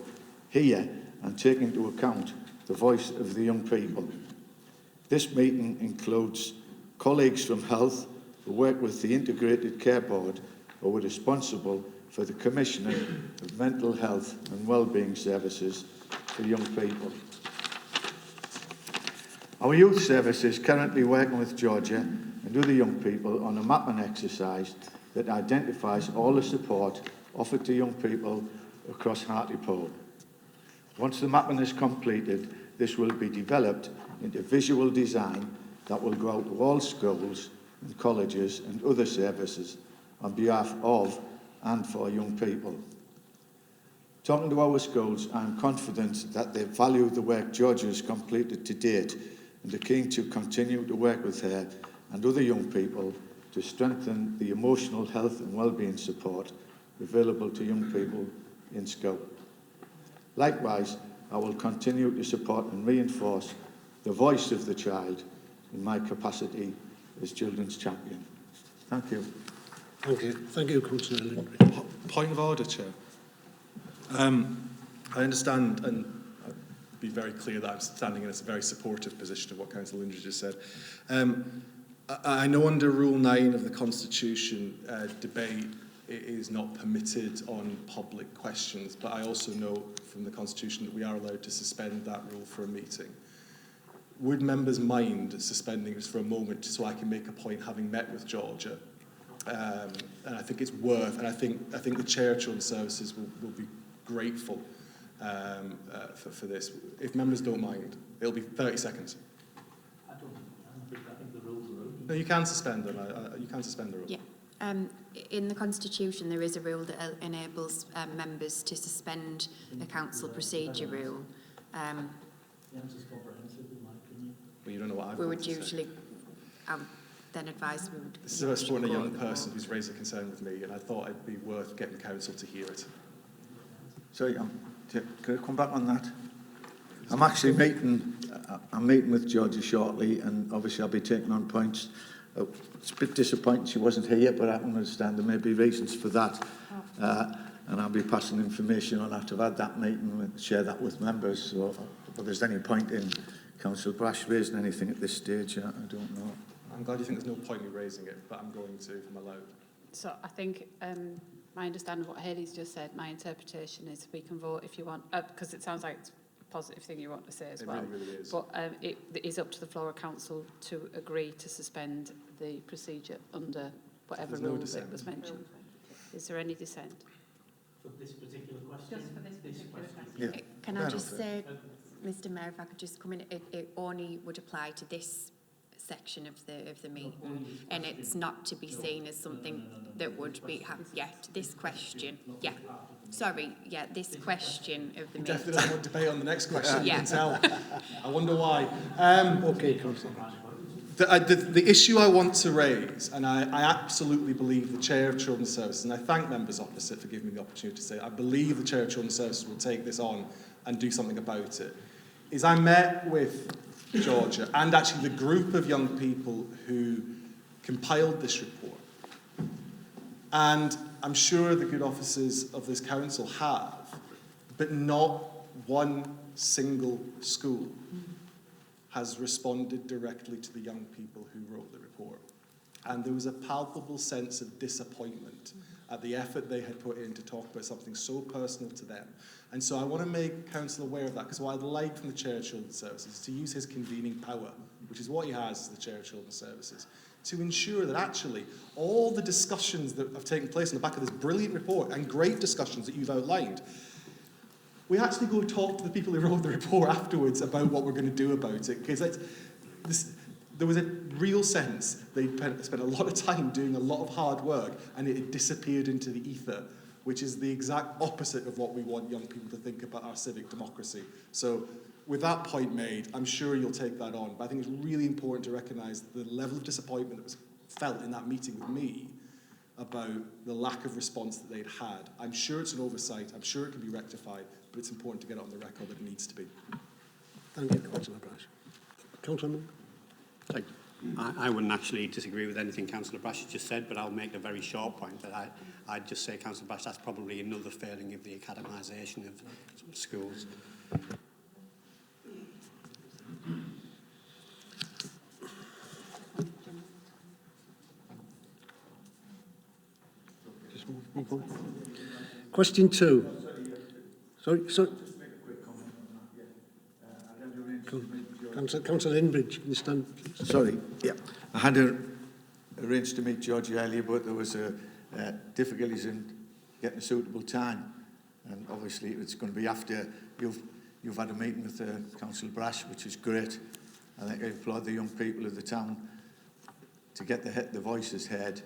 hear and take into account the voice of the young people. This meeting includes colleagues from health who work with the Integrated Care Board, who are responsible for the commissioning of mental health and wellbeing services for young people. Our youth service is currently working with Georgia and other young people on a mapping exercise that identifies all the support offered to young people across Hartlepool. Once the mapping is completed, this will be developed into visual design that will go out to all schools and colleges and other services on behalf of and for young people. Talking to our schools, I am confident that they value the work Georgia has completed to date and are keen to continue to work with her and other young people to strengthen the emotional health and wellbeing support available to young people in school. Likewise, I will continue to support and reinforce the voice of the child in my capacity as Children's Champion. Thank you. Thank you. Thank you, Councillor Lindbury. Point of order, Chair. I understand, and I'll be very clear that I'm standing in a very supportive position of what Councillor Lindbury just said. I know under Rule 9 of the Constitution, debate is not permitted on public questions, but I also know from the Constitution that we are allowed to suspend that rule for a meeting. Would members mind suspending this for a moment so I can make a point, having met with Georgia? And I think it's worth, and I think the Chair of Children's Services will be grateful for this. If members don't mind, it'll be 30 seconds. I think the rules are open. No, you can suspend them. You can suspend the rule. Yeah. In the Constitution, there is a rule that enables members to suspend a council procedure rule. The answer's comprehensive, in my opinion. But you don't know what I've We got would to say. usually, then advise we would... This is about supporting a young person who's raised a concern with me, and I thought it'd be worth getting council to hear it. Sorry, can I come back on that? I'm actually meeting with Georgia shortly, and obviously I'll be taking on points. It's a bit disappointing she wasn't here, but I can understand there may be reasons for that. And I'll be passing information on after I've had that meeting and share that with members. So if there's any point in Councillor Brash raising anything at this stage, I don't know. I'm glad you think there's no point in me raising it, but I'm going to, if I'm allowed. So I think my understanding of what Hayley's just said, my interpretation is we can vote if you want, because it sounds like it's a positive thing you want to say as well. It really is. But it is up to the floor of council to agree to suspend the procedure under whatever rule that was mentioned. Is there any dissent? For this particular question? Just for this particular question. Yeah. Can I just say, Mr Mayor, if I could just come in, it only would apply to this section of the meeting, and it's not to be seen as something that would be this question, this question of the meeting. Definitely don't want debate on the next question. Yeah. You can tell. I wonder why. Okay, Councillor. The issue I want to raise, and I absolutely believe the Chair of Children's Services, and I thank members opposite for giving me the opportunity to say, I believe the Chair of Children's Services will take this on and do something about it, is I met with Georgia and actually the group of young people who compiled this report. And I'm sure the good officers of this council have, but not one single school has responded directly to the young people who wrote the report. And there was a palpable sense of disappointment at the effort they had put in to talk about something so personal to them. And so I want to make council aware of that, because what I'd like from the Chair of Children's Services is to use his convening power, which is what he has as the Chair of Children's Services, to ensure that actually all the discussions that have taken place on the back of this brilliant report and great discussions that you've outlined, we actually go talk to the people who wrote the report afterwards about what we're going to do about it, because there was a real sense they spent a lot of time doing a lot of hard work and it had disappeared into the ether, which is the exact opposite of what we want young people to think about our civic democracy. So with that point made, I'm sure you'll take that on, but I think it's really important to recognise the level of disappointment that was felt in that meeting with me about the lack of response that they'd had. I'm sure it's an oversight, I'm sure it can be rectified, but it's important to get it on the record that it needs to be. Thank you, Councillor Brash. Councillor Moon? I wouldn't actually disagree with anything Councillor Brash has just said, but I'll make a very short point that I'd just say, Councillor Brash, that's probably another failing of the academisation of some schools. Just move on. Question 2. Sorry. Councillor Inbridge, can you stand, please? Sorry, yeah. I had arranged to meet George earlier, but there was difficulties in getting a suitable time. And obviously it's going to be after you've had a meeting with Councillor Brash, which is great. I think I applaud the young people of the town to get the voices heard.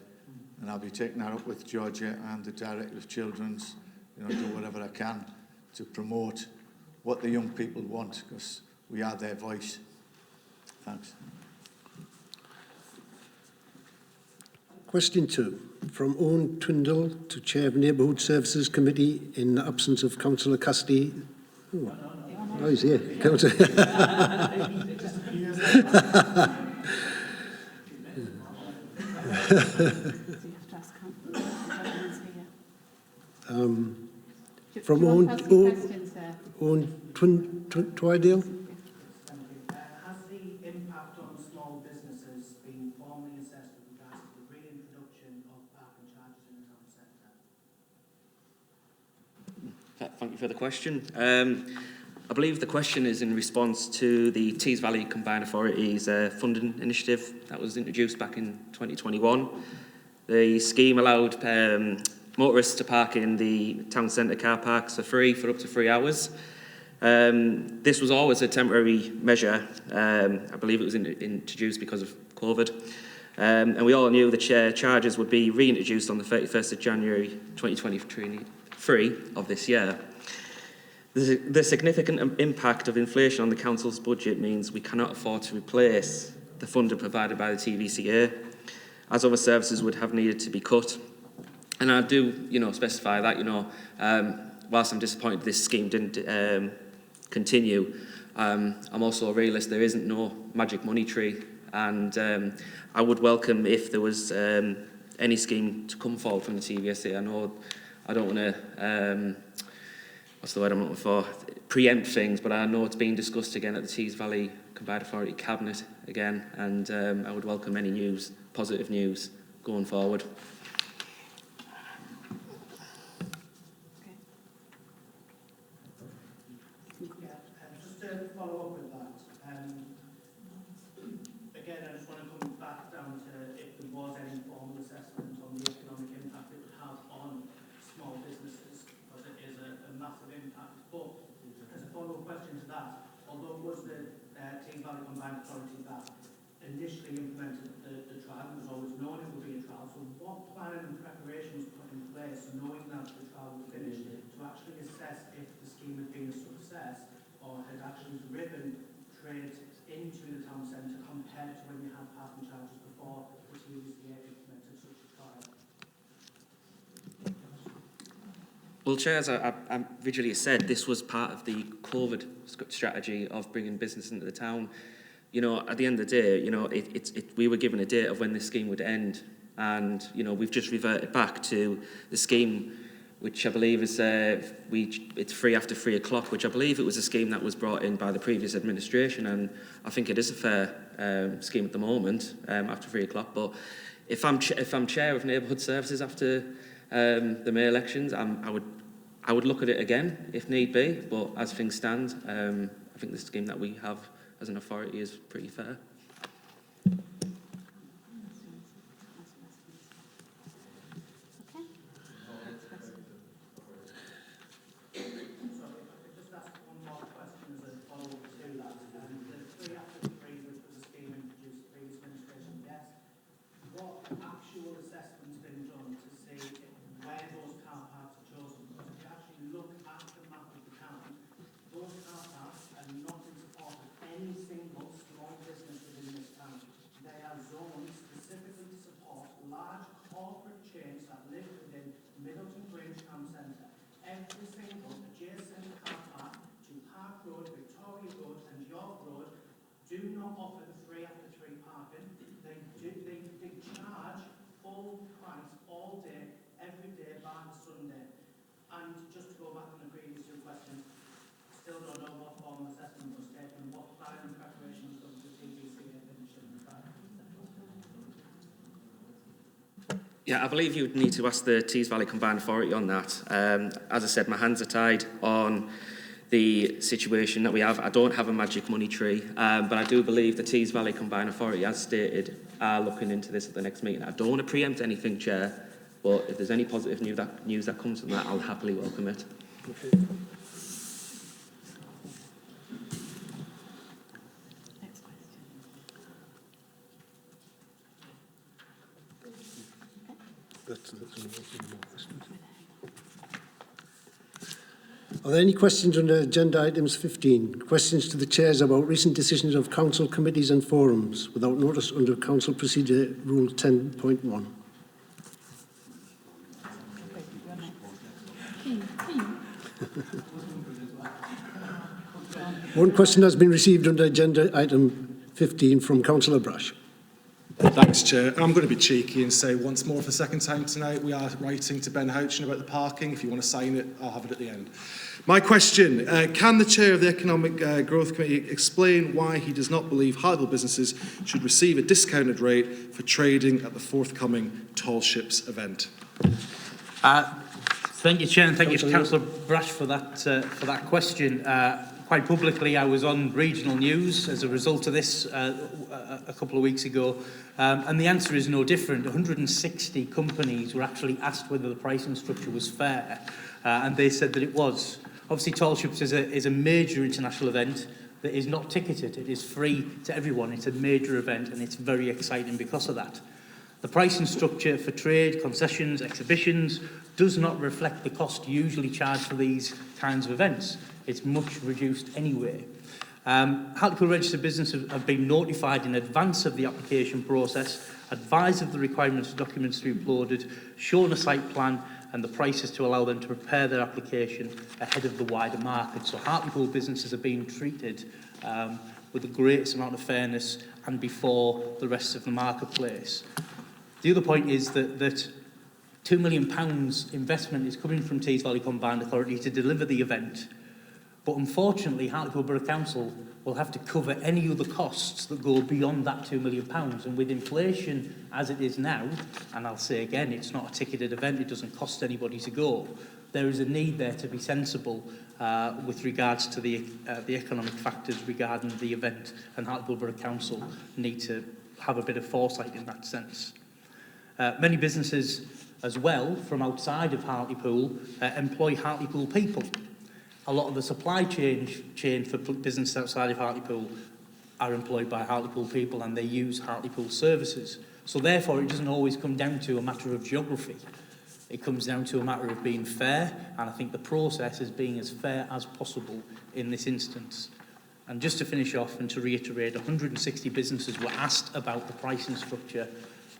And I'll be taking that up with Georgia and the Director of Children's, do whatever I can to promote what the young people want, because we are their voice. Thanks. Question 2. From Owen Twindle to Chair of Neighbourhood Services Committee in the absence of Councillor Cassidy. Oh, he's here. Councillor. From Owen Twydale. Has the impact on small businesses being formally assessed with regards to the reintroduction of parking charges in the town centre? Thank you for the question. I believe the question is in response to the Tees Valley Combined Authorities funding initiative that was introduced back in 2021. The scheme allowed motorists to park in the town centre car parks for free for up to 3 hours. This was always a temporary measure. I believe it was introduced because of COVID. And we all knew the charges would be reintroduced on the 31st of January 2023 of this year. The significant impact of inflation on the council's budget means we cannot afford to replace the funding provided by the TVCA, as other services would have needed to be cut. And I do, specify that, whilst I'm disappointed this scheme didn't continue, I'm also a realist. There isn't no magic money tree, and I would welcome if there was any scheme to come forward from the TVCA. I know I don't want to, what's the word I'm looking for, preempt things, but I know it's being discussed again at the Tees Valley Combined Authority Cabinet again, and I would welcome any news, positive news, going forward. Just to follow up with that, again, I just want to come back down to if there was any formal assessment on the economic impact it would have on small businesses, because it is a massive impact. But as a follow-up question to that, although it was the Tees Valley Combined Authority that initially implemented the trial, it was always known it would be a trial, so what planning and preparation was put in place, knowing that the trial was finished, to actually assess if the scheme had been a success or had actually driven trade into the town centre compared to when you had parking charges before the TVCA implemented such a trial? Well, Chair, as I originally said, this was part of the COVID strategy of bringing business into the town. At the end of the day, we were given a date of when this scheme would end, and we've just reverted back to the scheme, which I believe is it's free after 3 o'clock, which I believe it was a scheme that was brought in by the previous administration, and I think it is a fair scheme at the moment after 3 o'clock. But if I'm chair of neighbourhood services after the May elections, I would look at it again if need be. But as things stand, I think the scheme that we have as an authority is pretty fair. Yeah, I believe you would need to ask the Tees Valley Combined Authority on that. As I said, my hands are tied on the situation that we have. I don't have a magic money tree, but I do believe the Tees Valley Combined Authority, as stated, are looking into this at the next meeting. I don't want to preempt anything, Chair, but if there's any positive news that comes from that, I'll happily welcome it. Okay. Are there any questions under agenda items 15? Questions to the chairs about recent decisions of council committees and forums without notice under Council Procedure Rule 10.1. One question has been received under agenda item 15 from Councillor Brash. Thanks, Chair. I'm going to be cheeky and say once more for the second time tonight, we are writing to Ben Houchin about the parking. If you want to sign it, I'll have it at the end. My question, can the Chair of the Economic Growth Committee explain why he does not believe Hartlepool businesses should receive a discounted rate for trading at the forthcoming Tall Ships event? Thank you, Chair, and thank you, Councillor Brash, for that question. Quite publicly, I was on regional news as a result of this a couple of weeks ago, and the answer is no different. 160 companies were actually asked whether the pricing structure was fair, and they said that it was. Obviously, Tall Ships is a major international event that is not ticketed. It is free to everyone. It's a major event, and it's very exciting because of that. The pricing structure for trade, concessions, exhibitions does not reflect the cost usually charged for these kinds of events. It's much reduced anyway. Hartlepool registered businesses have been notified in advance of the application process, advised of the requirements of documents to be uploaded, shown a site plan and the prices to allow them to prepare their application ahead of the wider market. So Hartlepool businesses are being treated with the greatest amount of fairness and before the rest of the marketplace. The other point is that £2 million investment is coming from Tees Valley Combined Authority to deliver the event. But unfortunately, Hartlepool Borough Council will have to cover any other costs that go beyond that £2 million. And with inflation as it is now, and I'll say again, it's not a ticketed event, it doesn't cost anybody to go, there is a need there to be sensible with regards to the economic factors regarding the event, and Hartlepool Borough Council need to have a bit of foresight in that sense. Many businesses as well from outside of Hartlepool employ Hartlepool people. A lot of the supply chain for business outside of Hartlepool are employed by Hartlepool people, and they use Hartlepool services. So therefore, it doesn't always come down to a matter of geography. It comes down to a matter of being fair, and I think the process is being as fair as possible in this instance. And just to finish off and to reiterate, 160 businesses were asked about the pricing structure,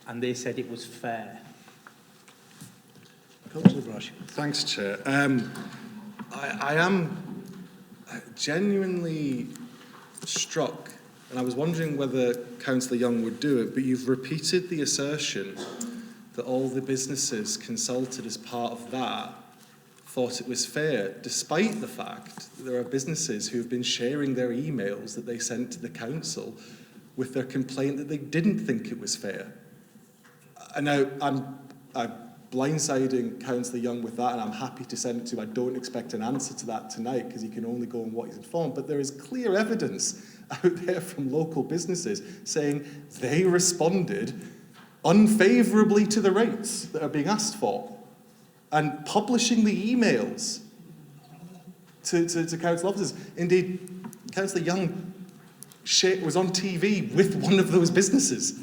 and they said it was fair. Councillor Brash. Thanks, Chair. I am genuinely struck, and I was wondering whether Councillor Young would do it, but you've repeated the assertion that all the businesses consulted as part of that thought it was fair, despite the fact that there are businesses who have been sharing their emails that they sent to the council with their complaint that they didn't think it was fair. And now I'm blindsiding Councillor Young with that, and I'm happy to send it to him. I don't expect an answer to that tonight because he can only go on what he's informed, but there is clear evidence out there from local businesses saying they responded unfavourably to the rates that are being asked for, and publishing the emails to council officers. Indeed, Councillor Young was on TV with one of those businesses.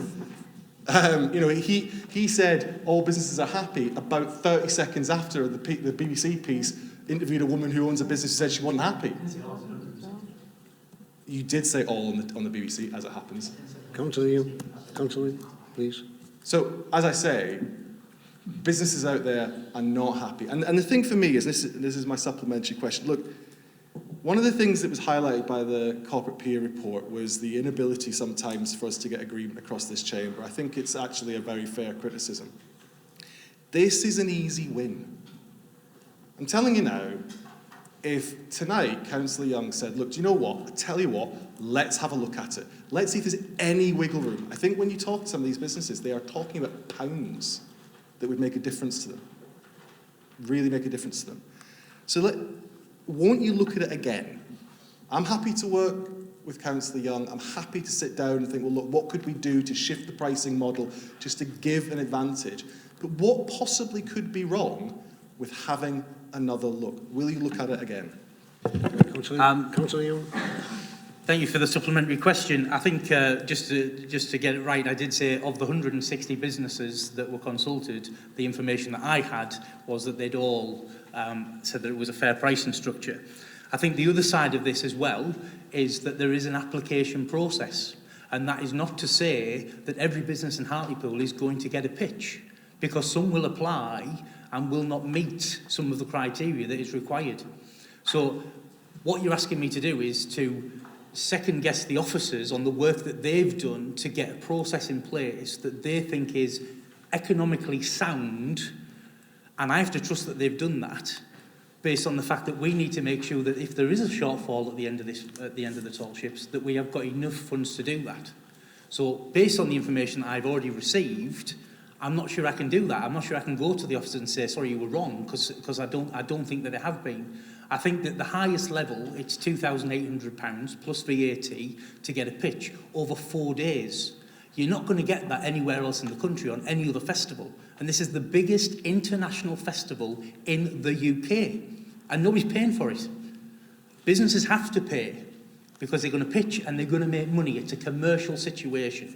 He said all businesses are happy about 30 seconds after the BBC piece interviewed a woman who owns a business who said she wasn't happy. You did say all on the BBC, as it happens. Councillor, please. So, as I say, businesses out there are not happy. And the thing for me is, this is my supplementary question. Look, one of the things that was highlighted by the corporate peer report was the inability sometimes for us to get agreement across this chamber. I think it's actually a very fair criticism. This is an easy win. I'm telling you now, if tonight Councillor Young said, look, do you know what? I tell you what, let's have a look at it. Let's see if there's any wiggle room. I think when you talk to some of these businesses, they are talking about pounds that would make a difference to them. Really make a difference to them. So won't you look at it again? I'm happy to work with Councillor Young. I'm happy to sit down and think, well, look, what could we do to shift the pricing model just to give an advantage? But what possibly could be wrong with having another look? Will you look at it again? Councillor Young. Thank you for the supplementary question. I think just to get it right, I did say of the 160 businesses that were consulted, the information that I had was that they'd all said that it was a fair pricing structure. I think the other side of this as well is that there is an application process, and that is not to say that every business in Hartlepool is going to get a pitch, because some will apply and will not meet some of the criteria that is required. So what you're asking me to do is to second guess the officers on the work that they've done to get a process in place that they think is economically sound, and I have to trust that they've done that based on the fact that we need to make sure that if there is a shortfall at the end of the tall ships, that we have got enough funds to do that. So based on the information that I've already received, I'm not sure I can do that. I'm not sure I can go to the officers and say, sorry, you were wrong, because I don't think that they have been. I think that the highest level, it's £2,800 plus VAT to get a pitch over 4 days. You're not going to get that anywhere else in the country on any other festival. And this is the biggest international festival in the UK. And nobody's paying for it. Businesses have to pay because they're going to pitch and they're going to make money. It's a commercial situation.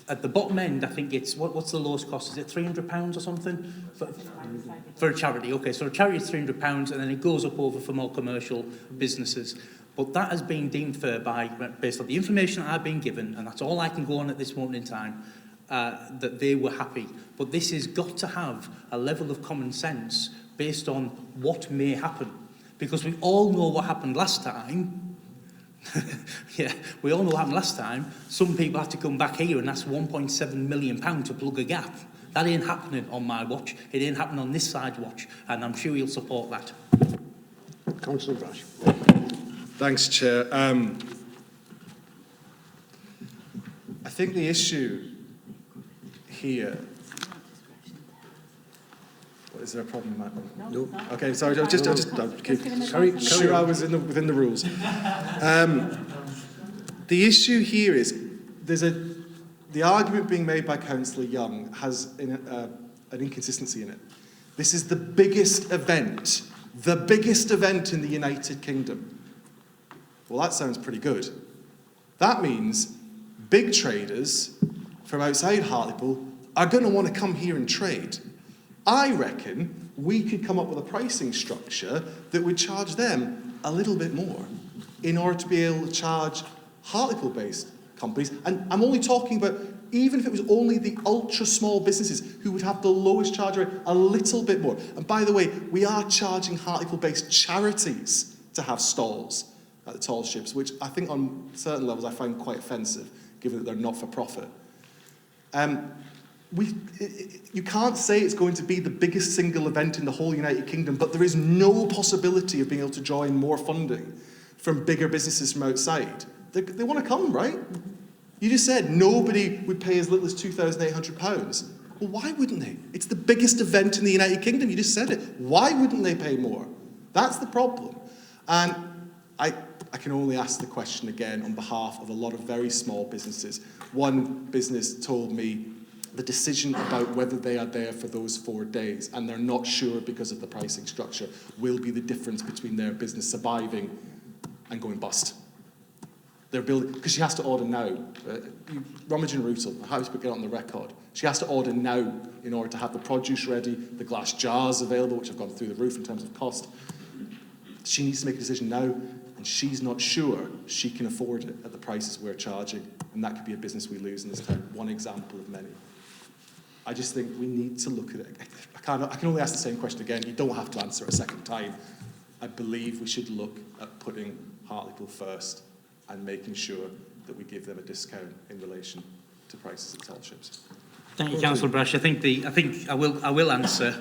At the bottom end, I think it's, what's the lowest cost? Is it £300 or something? For a charity, okay. So a charity is £300 and then it goes up over for more commercial businesses. But that has been deemed fair based on the information that I've been given, and that's all I can go on at this moment in time, that they were happy. But this has got to have a level of common sense based on what may happen. Because we all know what happened last time. Yeah, we all know what happened last time. Some people had to come back here and ask £1.7 million to plug a gap. That ain't happening on my watch. It ain't happening on this side watch, and I'm sure you'll support that. Councillor Brash. Thanks, Chair. I think the issue here... Is there a problem, Matt? No. Okay, sorry. I was just sure I was within the rules. The issue here is the argument being made by Councillor Young has an inconsistency in it. This is the biggest event in the United Kingdom. Well, that sounds pretty good. That means big traders from outside Hartlepool are going to want to come here and trade. I reckon we could come up with a pricing structure that would charge them a little bit more in order to be able to charge Hartlepool-based companies. And I'm only talking about, even if it was only the ultra-small businesses who would have the lowest charge rate, a little bit more. And by the way, we are charging Hartlepool-based charities to have stalls at the tall ships, which I think on certain levels I find quite offensive, given that they're not-for-profit. You can't say it's going to be the biggest single event in the whole United Kingdom, but there is no possibility of being able to draw in more funding from bigger businesses from outside. They want to come, right? You just said nobody would pay as little as £2,800. Well, why wouldn't they? It's the biggest event in the United Kingdom. You just said it. Why wouldn't they pay more? That's the problem. And I can only ask the question again on behalf of a lot of very small businesses. One business told me the decision about whether they are there for those 4 days, and they're not sure because of the pricing structure, will be the difference between their business surviving and going bust. They're building, because she has to order now. Romagen Rootle, I hope we get on the record. She has to order now in order to have the produce ready, the glass jars available, which have gone through the roof in terms of cost. She needs to make a decision now, and she's not sure she can afford it at the prices we're charging, and that could be a business we lose in this town. One example of many. I just think we need to look at it. I can only ask the same question again. You don't have to answer it a second time. I believe we should look at putting Hartlepool first and making sure that we give them a discount in relation to prices at tall ships. Thank you, Councillor Brash. I think I will answer.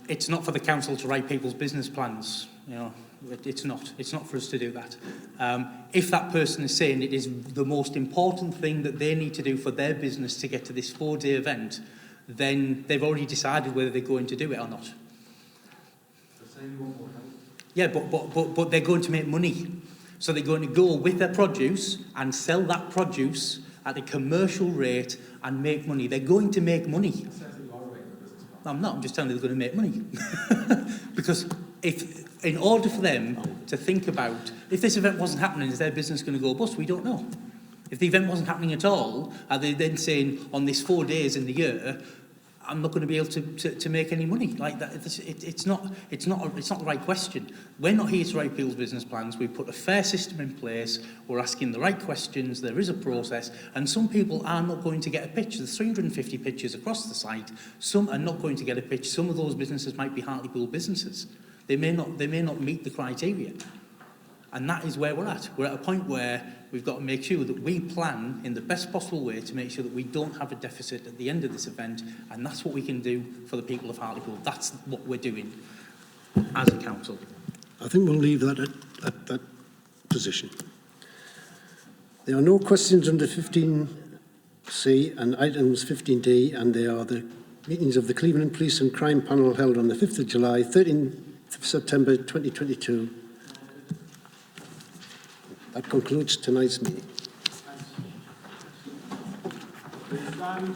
It's not for the council to write people's business plans. You know, it's not. It's not for us to do that. If that person is saying it is the most important thing that they need to do for their business to get to this 4-day event, then they've already decided whether they're going to do it or not. Yeah, but they're going to make money. So they're going to go with their produce and sell that produce at a commercial rate and make money. They're going to make money. I'm not. I'm just telling you they're going to make money. Because in order for them to think about, if this event wasn't happening, is their business going to go bust? We don't know. If the event wasn't happening at all, are they then saying on these 4 days in the year, I'm not going to be able to make any money like that? It's not the right question. We're not here to write people's business plans. We put a fair system in place. We're asking the right questions. There is a process, and some people are not going to get a pitch. There's 350 pitches across the site. Some are not going to get a pitch. Some of those businesses might be Hartlepool businesses. They may not meet the criteria. And that is where we're at. We're at a point where we've got to make sure that we plan in the best possible way to make sure that we don't have a deficit at the end of this event, and that's what we can do for the people of Hartlepool. That's what we're doing as a council. I think we'll leave that at that position. There are no questions under 15C and items 15D, and they are the meetings of the Cleveland Police and Crime Panel held on the 5th of July, 13th of September 2022. That concludes tonight's meeting. Please stand.